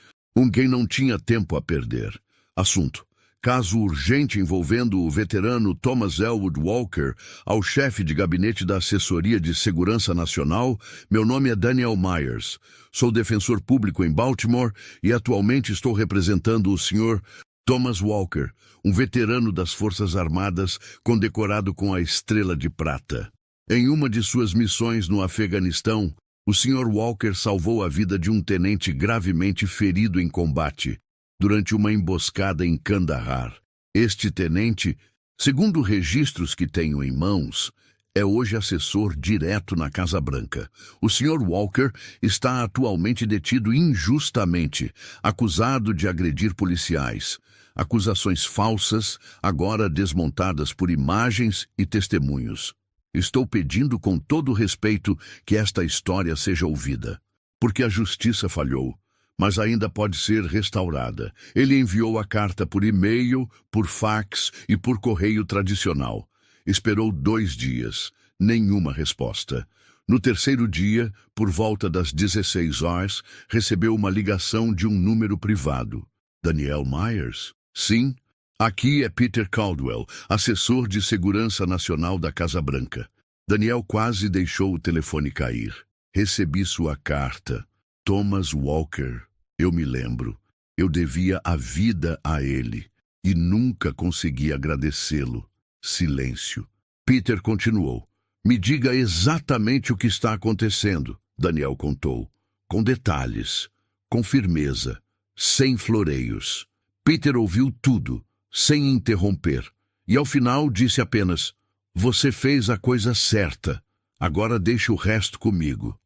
quem não tinha tempo a perder. Assunto: Caso urgente envolvendo o veterano Thomas Elwood Walker, ao chefe de gabinete da Assessoria de Segurança Nacional. Meu nome é Daniel Myers. Sou defensor público em Baltimore e atualmente estou representando o Sr. Thomas Walker, um veterano das Forças Armadas condecorado com a Estrela de Prata. Em uma de suas missões no Afeganistão, o Sr. Walker salvou a vida de um tenente gravemente ferido em combate durante uma emboscada em Kandahar. Este tenente, segundo registros que tenho em mãos, é hoje assessor direto na Casa Branca. O Sr. Walker está atualmente detido injustamente, acusado de agredir policiais. Acusações falsas, agora desmontadas por imagens e testemunhos. Estou pedindo com todo respeito que esta história seja ouvida, porque a justiça falhou, mas ainda pode ser restaurada. Ele enviou a carta por e-mail, por fax e por correio tradicional. Esperou 2 dias, nenhuma resposta. No terceiro dia, por volta das 16 horas, recebeu uma ligação de um número privado. Daniel Myers? Sim, aqui é Peter Caldwell, assessor de Segurança Nacional da Casa Branca. Daniel quase deixou o telefone cair. Recebi sua carta. Thomas Walker, eu me lembro. Eu devia a vida a ele e nunca consegui agradecê-lo. Silêncio. Peter continuou. Me diga exatamente o que está acontecendo, Daniel contou. Com detalhes, com firmeza, sem floreios. Peter ouviu tudo, sem interromper, e ao final disse apenas: você fez a coisa certa. Agora deixe o resto comigo.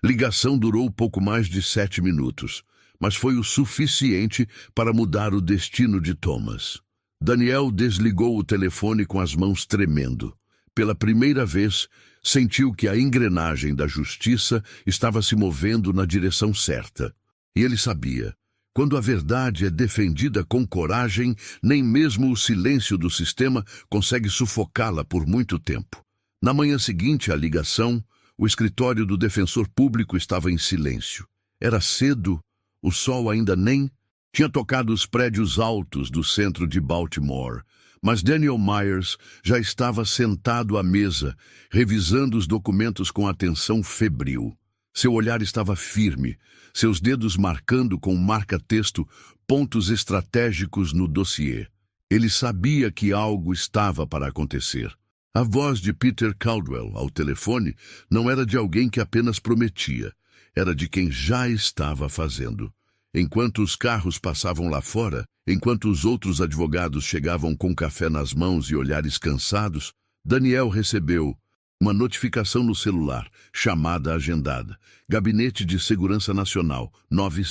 Ligação durou pouco mais de 7 minutos, mas foi o suficiente para mudar o destino de Thomas. Daniel desligou o telefone com as mãos tremendo. Pela primeira vez, sentiu que a engrenagem da justiça estava se movendo na direção certa. E ele sabia, quando a verdade é defendida com coragem, nem mesmo o silêncio do sistema consegue sufocá-la por muito tempo. Na manhã seguinte à ligação, o escritório do defensor público estava em silêncio. Era cedo, o sol ainda nem tinha tocado os prédios altos do centro de Baltimore, mas Daniel Myers já estava sentado à mesa, revisando os documentos com atenção febril. Seu olhar estava firme, seus dedos marcando com marca-texto pontos estratégicos no dossiê. Ele sabia que algo estava para acontecer. A voz de Peter Caldwell ao telefone não era de alguém que apenas prometia, era de quem já estava fazendo. Enquanto os carros passavam lá fora, enquanto os outros advogados chegavam com café nas mãos e olhares cansados, Daniel recebeu uma notificação no celular, chamada agendada. Gabinete de Segurança Nacional, 9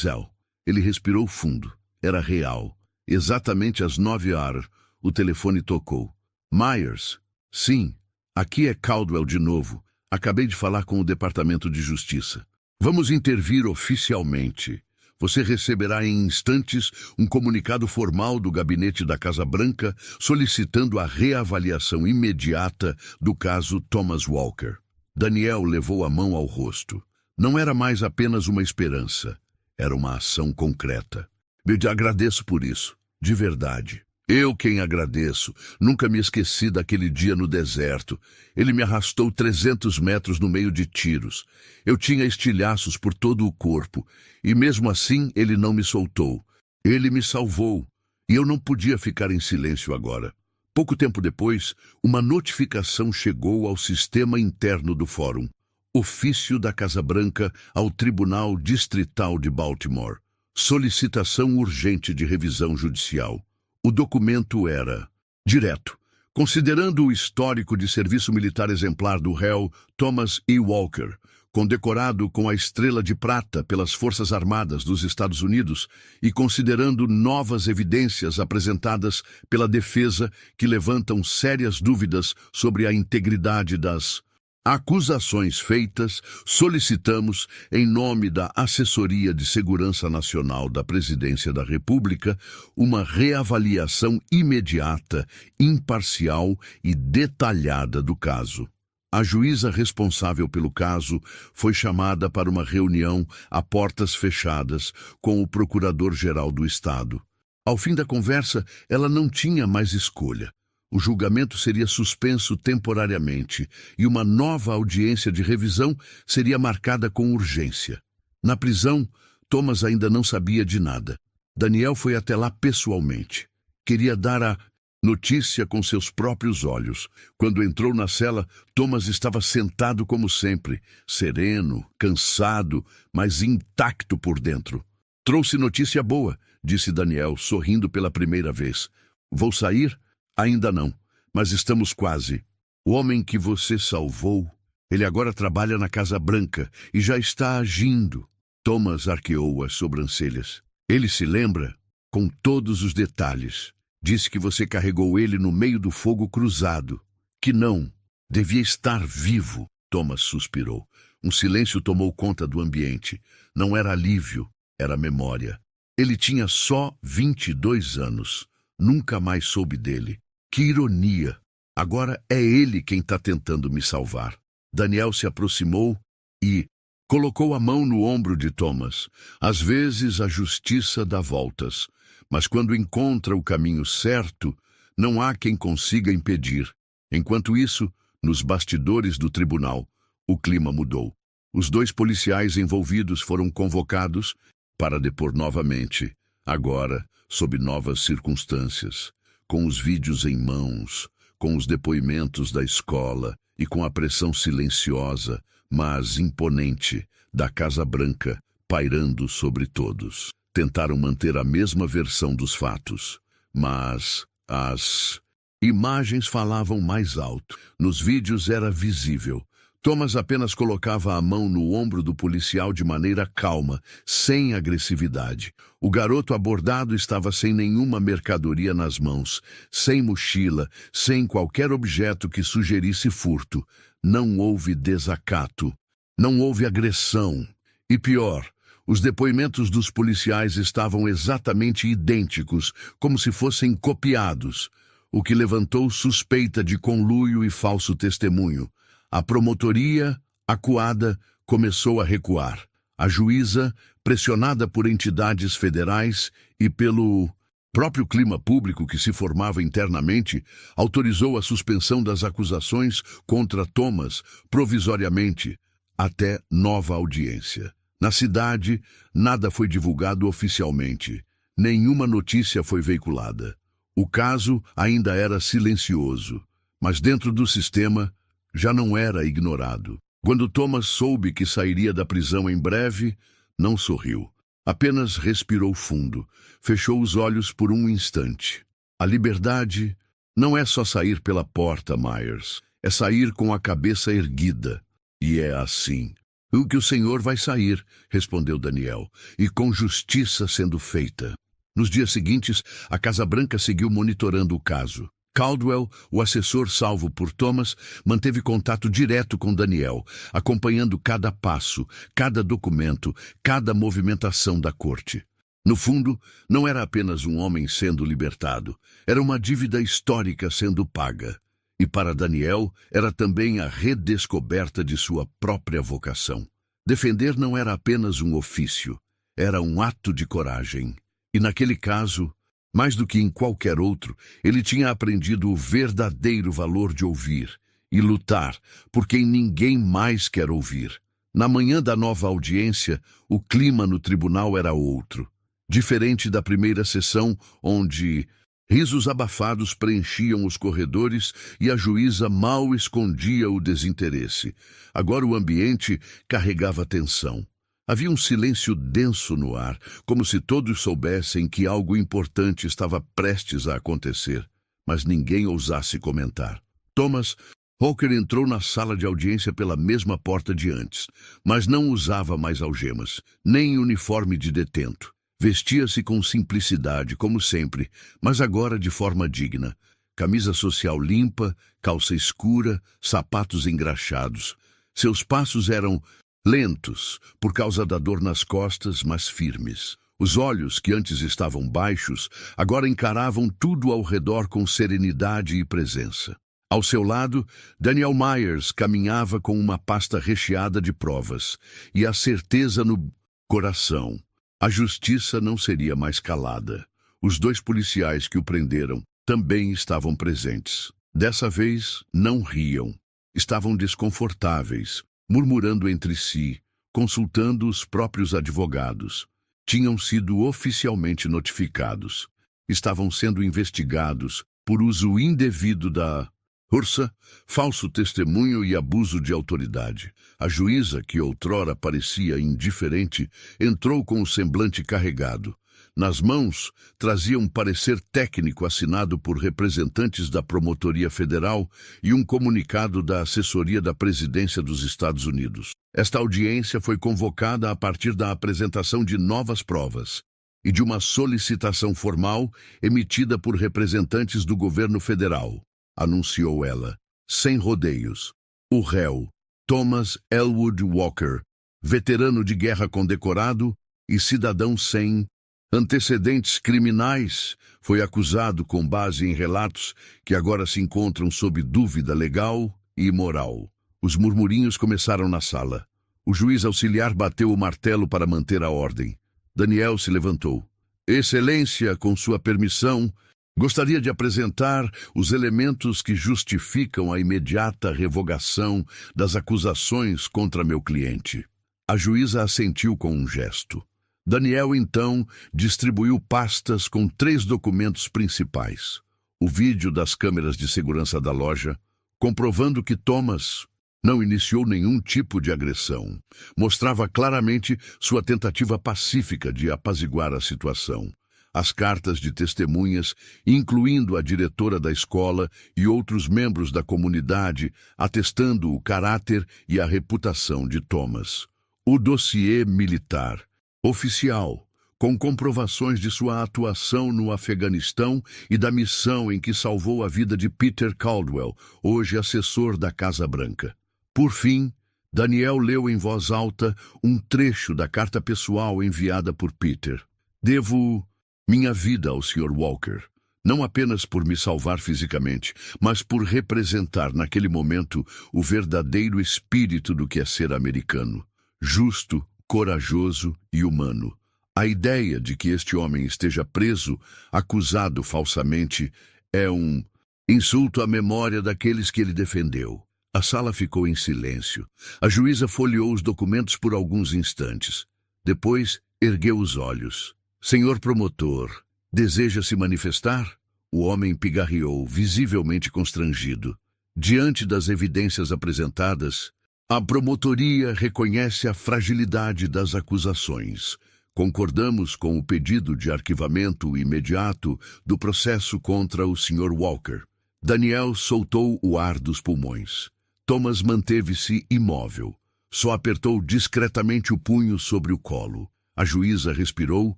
Ele respirou fundo. Era real. Exatamente às 9 horas, o telefone tocou. Myers? Sim, aqui é Caldwell de novo. Acabei de falar com o Departamento de Justiça. Vamos intervir oficialmente. Você receberá em instantes um comunicado formal do gabinete da Casa Branca solicitando a reavaliação imediata do caso Thomas Walker. Daniel levou a mão ao rosto. Não era mais apenas uma esperança, era uma ação concreta. Eu te agradeço por isso, de verdade. Eu quem agradeço. Nunca me esqueci daquele dia no deserto. Ele me arrastou 300 metros no meio de tiros. Eu tinha estilhaços por todo o corpo, e mesmo assim ele não me soltou. Ele me salvou, e eu não podia ficar em silêncio agora. Pouco tempo depois, uma notificação chegou ao sistema interno do fórum. Ofício da Casa Branca ao Tribunal Distrital de Baltimore. Solicitação urgente de revisão judicial. O documento era direto. Considerando o histórico de serviço militar exemplar do réu Thomas E. Walker, condecorado com a Estrela de Prata pelas Forças Armadas dos Estados Unidos, e considerando novas evidências apresentadas pela defesa que levantam sérias dúvidas sobre a integridade das acusações feitas, solicitamos, em nome da Assessoria de Segurança Nacional da Presidência da República, uma reavaliação imediata, imparcial e detalhada do caso. A juíza responsável pelo caso foi chamada para uma reunião a portas fechadas com o Procurador-Geral do Estado. Ao fim da conversa, ela não tinha mais escolha. O julgamento seria suspenso temporariamente e uma nova audiência de revisão seria marcada com urgência. Na prisão, Thomas ainda não sabia de nada. Daniel foi até lá pessoalmente. Queria dar a notícia com seus próprios olhos. Quando entrou na cela, Thomas estava sentado como sempre, sereno, cansado, mas intacto por dentro. "Trouxe notícia boa", disse Daniel, sorrindo pela primeira vez. "Vou sair? Ainda não, mas estamos quase. O homem que você salvou, ele agora trabalha na Casa Branca e já está agindo." Thomas arqueou as sobrancelhas. "Ele se lembra? Com todos os detalhes. Disse que você carregou ele no meio do fogo cruzado. Que não. Devia estar vivo." Thomas suspirou. Um silêncio tomou conta do ambiente. Não era alívio, era memória. Ele tinha só 22 anos. Nunca mais soube dele. Que ironia! Agora é ele quem está tentando me salvar. Daniel se aproximou e colocou a mão no ombro de Thomas. Às vezes a justiça dá voltas, mas quando encontra o caminho certo, não há quem consiga impedir. Enquanto isso, nos bastidores do tribunal, o clima mudou. Os 2 policiais envolvidos foram convocados para depor novamente, agora sob novas circunstâncias, com os vídeos em mãos, com os depoimentos da escola e com a pressão silenciosa, mas imponente, da Casa Branca pairando sobre todos. Tentaram manter a mesma versão dos fatos, mas as imagens falavam mais alto. Nos vídeos era visível. Thomas apenas colocava a mão no ombro do policial de maneira calma, sem agressividade. O garoto abordado estava sem nenhuma mercadoria nas mãos, sem mochila, sem qualquer objeto que sugerisse furto. Não houve desacato, não houve agressão. E pior, os depoimentos dos policiais estavam exatamente idênticos, como se fossem copiados, o que levantou suspeita de conluio e falso testemunho. A promotoria, acuada, começou a recuar. A juíza, pressionada por entidades federais e pelo próprio clima público que se formava internamente, autorizou a suspensão das acusações contra Thomas provisoriamente, até nova audiência. Na cidade, nada foi divulgado oficialmente. Nenhuma notícia foi veiculada. O caso ainda era silencioso, mas dentro do sistema já não era ignorado. Quando Thomas soube que sairia da prisão em breve, não sorriu. Apenas respirou fundo, fechou os olhos por um instante. A liberdade não é só sair pela porta, Myers. É sair com a cabeça erguida. E é assim. "O que o senhor vai sair", respondeu Daniel, "e com justiça sendo feita." Nos dias seguintes, a Casa Branca seguiu monitorando o caso. Caldwell, o assessor salvo por Thomas, manteve contato direto com Daniel, acompanhando cada passo, cada documento, cada movimentação da corte. No fundo, não era apenas um homem sendo libertado, era uma dívida histórica sendo paga. E para Daniel, era também a redescoberta de sua própria vocação. Defender não era apenas um ofício, era um ato de coragem. E naquele caso, mais do que em qualquer outro, ele tinha aprendido o verdadeiro valor de ouvir e lutar por quem ninguém mais quer ouvir. Na manhã da nova audiência, o clima no tribunal era outro. Diferente da primeira sessão, onde risos abafados preenchiam os corredores e a juíza mal escondia o desinteresse. Agora o ambiente carregava tensão. Havia um silêncio denso no ar, como se todos soubessem que algo importante estava prestes a acontecer, mas ninguém ousasse comentar. Thomas Hawker entrou na sala de audiência pela mesma porta de antes, mas não usava mais algemas, nem uniforme de detento. Vestia-se com simplicidade, como sempre, mas agora de forma digna. Camisa social limpa, calça escura, sapatos engraxados. Seus passos eram lentos, por causa da dor nas costas, mas firmes. Os olhos, que antes estavam baixos, agora encaravam tudo ao redor com serenidade e presença. Ao seu lado, Daniel Myers caminhava com uma pasta recheada de provas e a certeza no coração. A justiça não seria mais calada. Os 2 policiais que o prenderam também estavam presentes. Dessa vez, não riam. Estavam desconfortáveis, murmurando entre si, consultando os próprios advogados. Tinham sido oficialmente notificados. Estavam sendo investigados por uso indevido da força, falso testemunho e abuso de autoridade. A juíza, que outrora parecia indiferente, entrou com o semblante carregado. Nas mãos, trazia um parecer técnico assinado por representantes da Promotoria Federal e um comunicado da Assessoria da Presidência dos Estados Unidos. Esta audiência foi convocada a partir da apresentação de novas provas e de uma solicitação formal emitida por representantes do governo federal, anunciou ela, sem rodeios. O réu, Thomas Elwood Walker, veterano de guerra condecorado e cidadão sem antecedentes criminais, foi acusado com base em relatos que agora se encontram sob dúvida legal e moral. Os murmurinhos começaram na sala. O juiz auxiliar bateu o martelo para manter a ordem. Daniel se levantou. Excelência, com sua permissão, gostaria de apresentar os elementos que justificam a imediata revogação das acusações contra meu cliente. A juíza assentiu com um gesto. Daniel, então, distribuiu pastas com 3 documentos principais. O vídeo das câmeras de segurança da loja, comprovando que Thomas não iniciou nenhum tipo de agressão. Mostrava claramente sua tentativa pacífica de apaziguar a situação. As cartas de testemunhas, incluindo a diretora da escola e outros membros da comunidade, atestando o caráter e a reputação de Thomas. O dossiê militar oficial, com comprovações de sua atuação no Afeganistão e da missão em que salvou a vida de Peter Caldwell, hoje assessor da Casa Branca. Por fim, Daniel leu em voz alta um trecho da carta pessoal enviada por Peter. Devo minha vida ao Sr. Walker, não apenas por me salvar fisicamente, mas por representar naquele momento o verdadeiro espírito do que é ser americano, justo, corajoso e humano. A ideia de que este homem esteja preso, acusado falsamente, é um insulto à memória daqueles que ele defendeu. A sala ficou em silêncio. A juíza folheou os documentos por alguns instantes. Depois, ergueu os olhos. Senhor promotor, deseja se manifestar? O homem pigarreou, visivelmente constrangido. Diante das evidências apresentadas, a promotoria reconhece a fragilidade das acusações. Concordamos com o pedido de arquivamento imediato do processo contra o Sr. Walker. Daniel soltou o ar dos pulmões. Thomas manteve-se imóvel. Só apertou discretamente o punho sobre o colo. A juíza respirou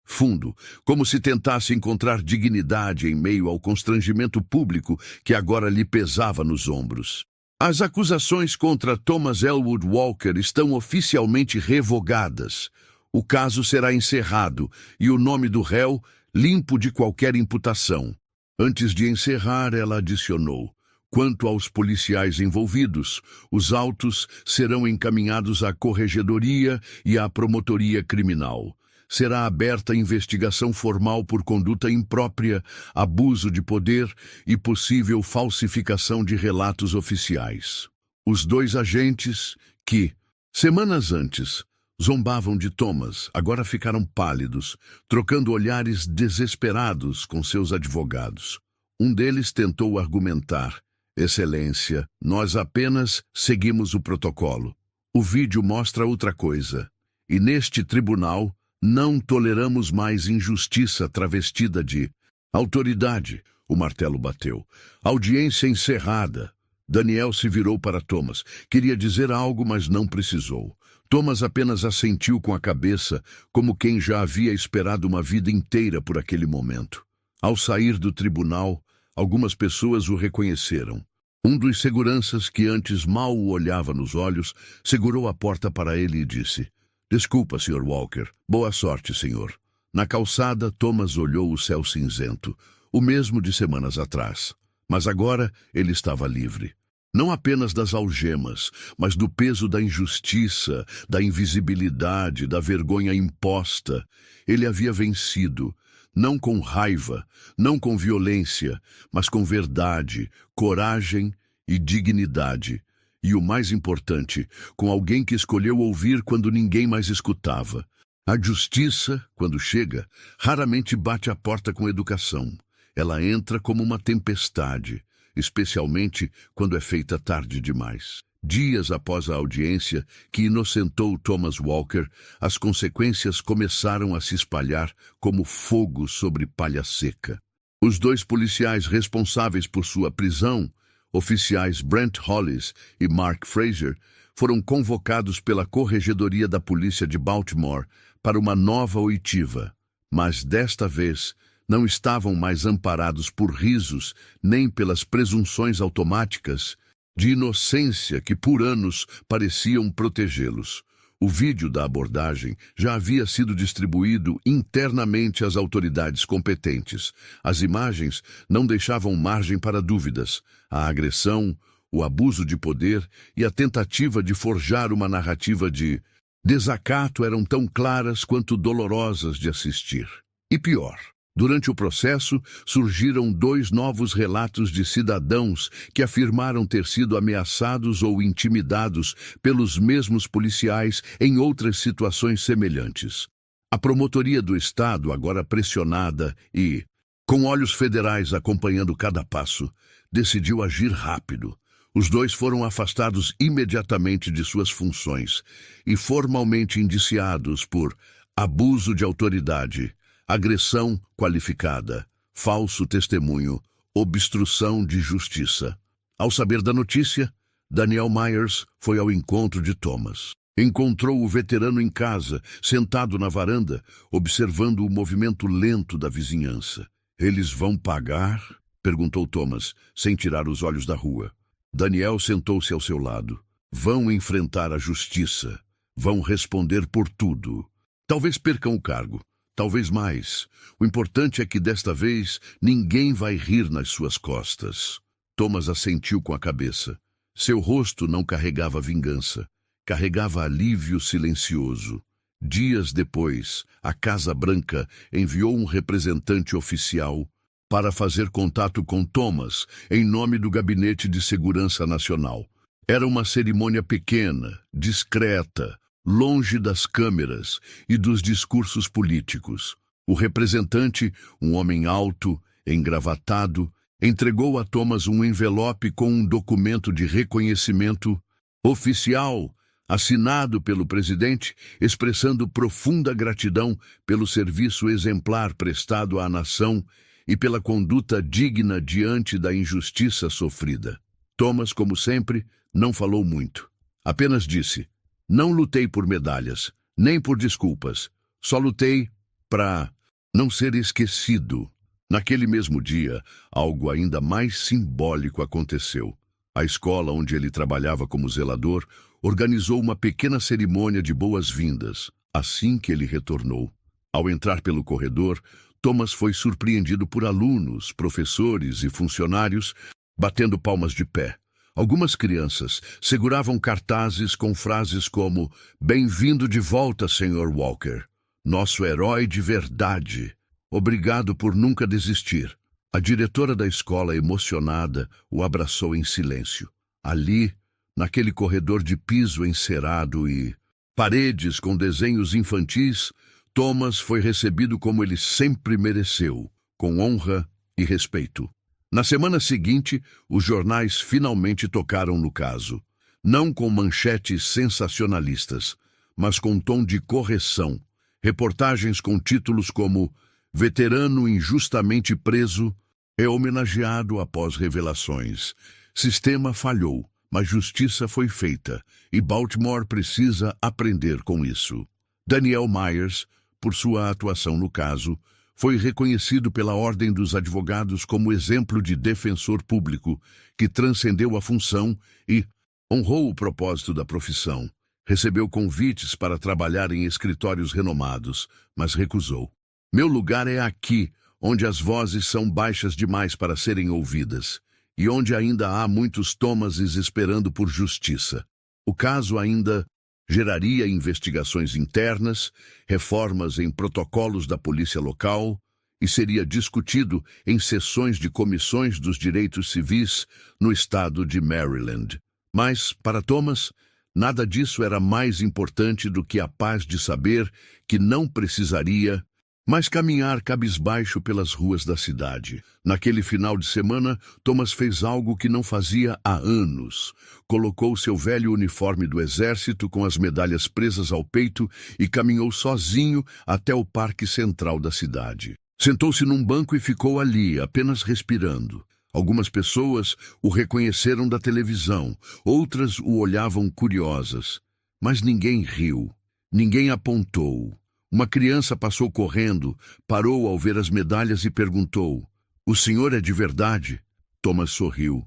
fundo, como se tentasse encontrar dignidade em meio ao constrangimento público que agora lhe pesava nos ombros. As acusações contra Thomas Elwood Walker estão oficialmente revogadas. O caso será encerrado e o nome do réu limpo de qualquer imputação. Antes de encerrar, ela adicionou: quanto aos policiais envolvidos, os autos serão encaminhados à Corregedoria e à Promotoria Criminal. Será aberta investigação formal por conduta imprópria, abuso de poder e possível falsificação de relatos oficiais. Os 2 agentes que, semanas antes, zombavam de Thomas, agora ficaram pálidos, trocando olhares desesperados com seus advogados. Um deles tentou argumentar: Excelência, nós apenas seguimos o protocolo. O vídeo mostra outra coisa. E neste tribunal, não toleramos mais injustiça travestida de autoridade. O martelo bateu. Audiência encerrada. Daniel se virou para Thomas. Queria dizer algo, mas não precisou. Thomas apenas assentiu com a cabeça, como quem já havia esperado uma vida inteira por aquele momento. Ao sair do tribunal, algumas pessoas o reconheceram. Um dos seguranças, que antes mal o olhava nos olhos, segurou a porta para ele e disse: Desculpa, Sr. Walker. Boa sorte, senhor. Na calçada, Thomas olhou o céu cinzento, o mesmo de semanas atrás. Mas agora ele estava livre. Não apenas das algemas, mas do peso da injustiça, da invisibilidade, da vergonha imposta. Ele havia vencido. Não com raiva, não com violência, mas com verdade, coragem e dignidade. E o mais importante, com alguém que escolheu ouvir quando ninguém mais escutava. A justiça, quando chega, raramente bate a porta com educação. Ela entra como uma tempestade, especialmente quando é feita tarde demais. Dias após a audiência que inocentou Thomas Walker, as consequências começaram a se espalhar como fogo sobre palha seca. Os dois policiais responsáveis por sua prisão, oficiais Brent Hollis e Mark Fraser, foram convocados pela Corregedoria da Polícia de Baltimore para uma nova oitiva, mas desta vez não estavam mais amparados por risos nem pelas presunções automáticas de inocência que por anos pareciam protegê-los. O vídeo da abordagem já havia sido distribuído internamente às autoridades competentes. As imagens não deixavam margem para dúvidas. A agressão, o abuso de poder e a tentativa de forjar uma narrativa de desacato eram tão claras quanto dolorosas de assistir. E pior, durante o processo, surgiram 2 novos relatos de cidadãos que afirmaram ter sido ameaçados ou intimidados pelos mesmos policiais em outras situações semelhantes. A promotoria do Estado, agora pressionada e com olhos federais acompanhando cada passo, decidiu agir rápido. Os 2 foram afastados imediatamente de suas funções e formalmente indiciados por abuso de autoridade, agressão qualificada, falso testemunho, obstrução de justiça. Ao saber da notícia, Daniel Myers foi ao encontro de Thomas. Encontrou o veterano em casa, sentado na varanda, observando o movimento lento da vizinhança. "Eles vão pagar?" perguntou Thomas, sem tirar os olhos da rua. Daniel sentou-se ao seu lado. "Vão enfrentar a justiça. Vão responder por tudo. Talvez percam o cargo. Talvez mais. O importante é que desta vez ninguém vai rir nas suas costas." Thomas assentiu com a cabeça. Seu rosto não carregava vingança. Carregava alívio silencioso. Dias depois, a Casa Branca enviou um representante oficial para fazer contato com Thomas em nome do Gabinete de Segurança Nacional. Era uma cerimônia pequena, discreta, longe das câmeras e dos discursos políticos. O representante, um homem alto, engravatado, entregou a Thomas um envelope com um documento de reconhecimento oficial, assinado pelo presidente, expressando profunda gratidão pelo serviço exemplar prestado à nação e pela conduta digna diante da injustiça sofrida. Thomas, como sempre, não falou muito. Apenas disse: "Não lutei por medalhas, nem por desculpas. Só lutei para não ser esquecido." Naquele mesmo dia, algo ainda mais simbólico aconteceu. A escola onde ele trabalhava como zelador organizou uma pequena cerimônia de boas-vindas, assim que ele retornou. Ao entrar pelo corredor, Thomas foi surpreendido por alunos, professores e funcionários batendo palmas de pé. Algumas crianças seguravam cartazes com frases como "Bem-vindo de volta, Sr. Walker. Nosso herói de verdade. Obrigado por nunca desistir." A diretora da escola, emocionada, o abraçou em silêncio. Ali, naquele corredor de piso encerado e paredes com desenhos infantis, Thomas foi recebido como ele sempre mereceu, com honra e respeito. Na semana seguinte, os jornais finalmente tocaram no caso. Não com manchetes sensacionalistas, mas com tom de correção. Reportagens com títulos como "Veterano injustamente preso é homenageado após revelações. Sistema falhou, mas justiça foi feita, e Baltimore precisa aprender com isso." Daniel Myers, por sua atuação no caso, foi reconhecido pela Ordem dos Advogados como exemplo de defensor público que transcendeu a função e honrou o propósito da profissão. Recebeu convites para trabalhar em escritórios renomados, mas recusou. "Meu lugar é aqui, onde as vozes são baixas demais para serem ouvidas, e onde ainda há muitos Thomases esperando por justiça." O caso ainda geraria investigações internas, reformas em protocolos da polícia local e seria discutido em sessões de comissões dos direitos civis no estado de Maryland. Mas, para Thomas, nada disso era mais importante do que a paz de saber que não precisaria mais caminhar cabisbaixo pelas ruas da cidade. Naquele final de semana, Thomas fez algo que não fazia há anos. Colocou seu velho uniforme do exército com as medalhas presas ao peito e caminhou sozinho até o parque central da cidade. Sentou-se num banco e ficou ali, apenas respirando. Algumas pessoas o reconheceram da televisão, outras o olhavam curiosas. Mas ninguém riu, ninguém apontou. Uma criança passou correndo, parou ao ver as medalhas e perguntou: "O senhor é de verdade?" Thomas sorriu.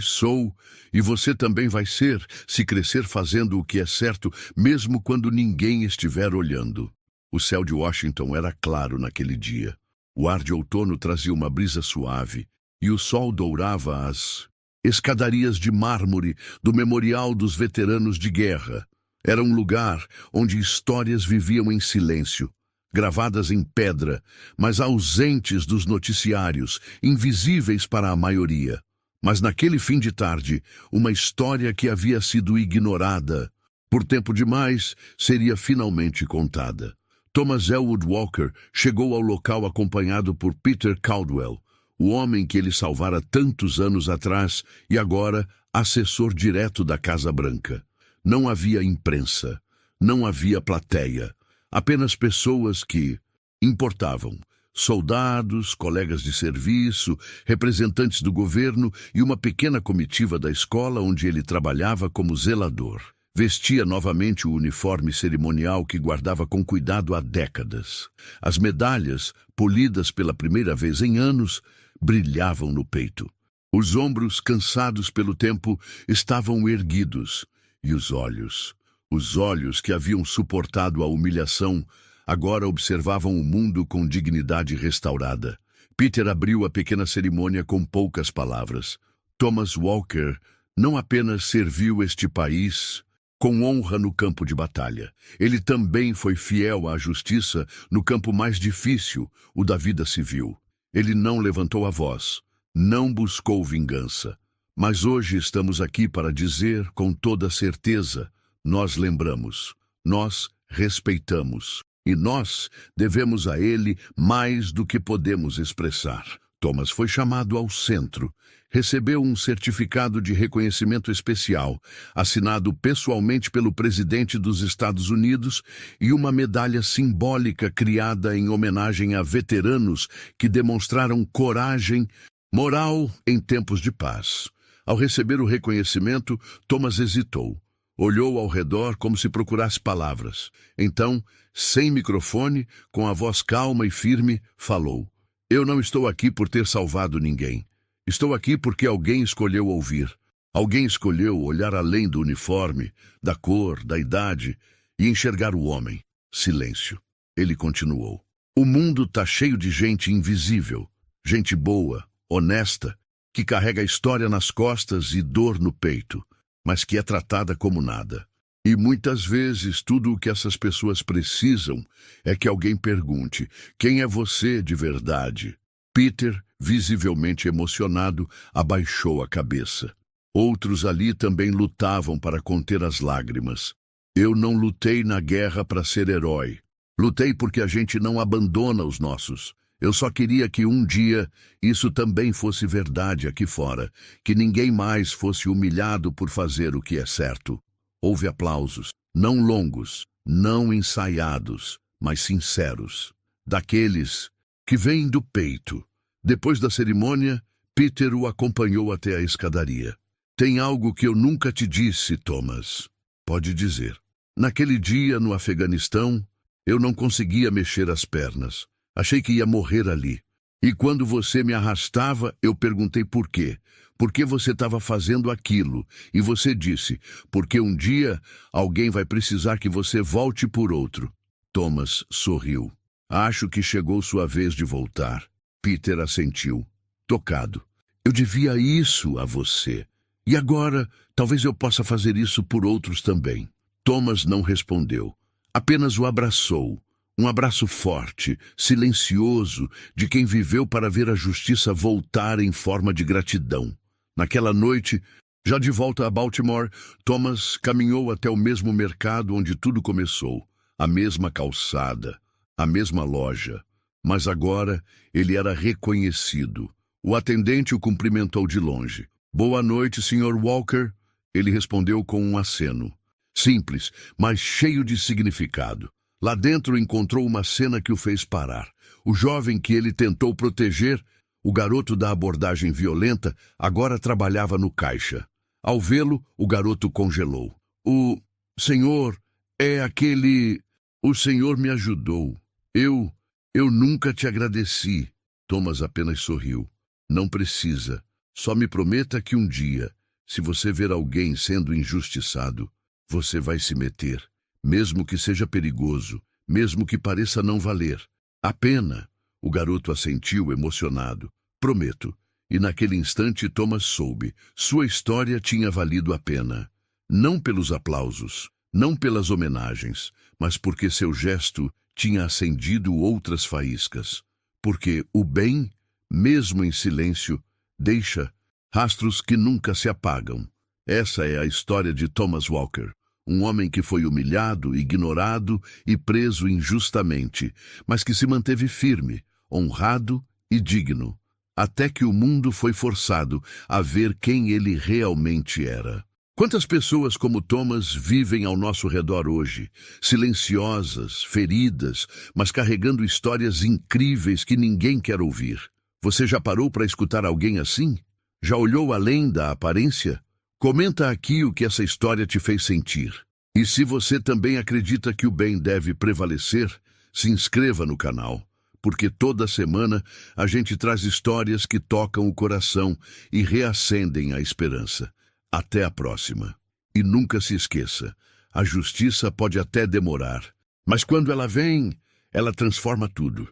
Sou, e você também vai ser, se crescer fazendo o que é certo, mesmo quando ninguém estiver olhando." O céu de Washington era claro naquele dia. O ar de outono trazia uma brisa suave, e o sol dourava as escadarias de mármore do Memorial dos Veteranos de Guerra. Era um lugar onde histórias viviam em silêncio, gravadas em pedra, mas ausentes dos noticiários, invisíveis para a maioria. Mas naquele fim de tarde, uma história que havia sido ignorada por tempo demais seria finalmente contada. Thomas Elwood Walker chegou ao local acompanhado por Peter Caldwell, o homem que ele salvara tantos anos atrás e agora assessor direto da Casa Branca. Não havia imprensa, não havia plateia, apenas pessoas que importavam. Soldados, colegas de serviço, representantes do governo e uma pequena comitiva da escola onde ele trabalhava como zelador. Vestia novamente o uniforme cerimonial que guardava com cuidado há décadas. As medalhas, polidas pela primeira vez em anos, brilhavam no peito. Os ombros, cansados pelo tempo, estavam erguidos. E os olhos que haviam suportado a humilhação, agora observavam o mundo com dignidade restaurada. Peter abriu a pequena cerimônia com poucas palavras. Thomas Walker não apenas serviu este país com honra no campo de batalha. Ele também foi fiel à justiça no campo mais difícil, o da vida civil. Ele não levantou a voz, não buscou vingança. Mas hoje estamos aqui para dizer com toda certeza: nós lembramos, nós respeitamos, e nós devemos a ele mais do que podemos expressar. Thomas foi chamado ao centro, recebeu um certificado de reconhecimento especial, assinado pessoalmente pelo presidente dos Estados Unidos, e uma medalha simbólica criada em homenagem a veteranos que demonstraram coragem moral em tempos de paz. Ao receber o reconhecimento, Thomas hesitou. Olhou ao redor como se procurasse palavras. Então, sem microfone, com a voz calma e firme, falou: "Eu não estou aqui por ter salvado ninguém. Estou aqui porque alguém escolheu ouvir. Alguém escolheu olhar além do uniforme, da cor, da idade e enxergar o homem." Silêncio. Ele continuou: "O mundo está cheio de gente invisível, gente boa, honesta, que carrega a história nas costas e dor no peito, mas que é tratada como nada. E muitas vezes tudo o que essas pessoas precisam é que alguém pergunte: quem é você de verdade?" Peter, visivelmente emocionado, abaixou a cabeça. Outros ali também lutavam para conter as lágrimas. "Eu não lutei na guerra para ser herói. Lutei porque a gente não abandona os nossos. Eu só queria que um dia isso também fosse verdade aqui fora, que ninguém mais fosse humilhado por fazer o que é certo." Houve aplausos, não longos, não ensaiados, mas sinceros, daqueles que vêm do peito. Depois da cerimônia, Peter o acompanhou até a escadaria. "Tem algo que eu nunca te disse, Thomas." "Pode dizer." "Naquele dia, no Afeganistão, eu não conseguia mexer as pernas. Achei que ia morrer ali. E quando você me arrastava, eu perguntei por quê. Por que você estava fazendo aquilo? E você disse: porque um dia alguém vai precisar que você volte por outro." Thomas sorriu. "Acho que chegou sua vez de voltar." Peter assentiu, tocado. "Eu devia isso a você. E agora, talvez eu possa fazer isso por outros também." Thomas não respondeu. Apenas o abraçou. Um abraço forte, silencioso, de quem viveu para ver a justiça voltar em forma de gratidão. Naquela noite, já de volta a Baltimore, Thomas caminhou até o mesmo mercado onde tudo começou, a mesma calçada, a mesma loja. Mas agora ele era reconhecido. O atendente o cumprimentou de longe. "Boa noite, Sr. Walker." Ele respondeu com um aceno. Simples, mas cheio de significado. Lá dentro encontrou uma cena que o fez parar. O jovem que ele tentou proteger, o garoto da abordagem violenta, agora trabalhava no caixa. Ao vê-lo, o garoto congelou. "O senhor é aquele... O senhor me ajudou. Eu nunca te agradeci." Thomas apenas sorriu. "Não precisa. Só me prometa que um dia, se você ver alguém sendo injustiçado, você vai se meter, mesmo que seja perigoso, mesmo que pareça não valer a pena." O garoto assentiu, emocionado. "Prometo." E naquele instante Thomas soube. Sua história tinha valido a pena. Não pelos aplausos, não pelas homenagens, mas porque seu gesto tinha acendido outras faíscas. Porque o bem, mesmo em silêncio, deixa rastros que nunca se apagam. Essa é a história de Thomas Walker. Um homem que foi humilhado, ignorado e preso injustamente, mas que se manteve firme, honrado e digno, até que o mundo foi forçado a ver quem ele realmente era. Quantas pessoas como Thomas vivem ao nosso redor hoje, silenciosas, feridas, mas carregando histórias incríveis que ninguém quer ouvir? Você já parou para escutar alguém assim? Já olhou além da aparência? Comenta aqui o que essa história te fez sentir. E se você também acredita que o bem deve prevalecer, se inscreva no canal, porque toda semana a gente traz histórias que tocam o coração e reacendem a esperança. Até a próxima. E nunca se esqueça, a justiça pode até demorar, mas quando ela vem, ela transforma tudo.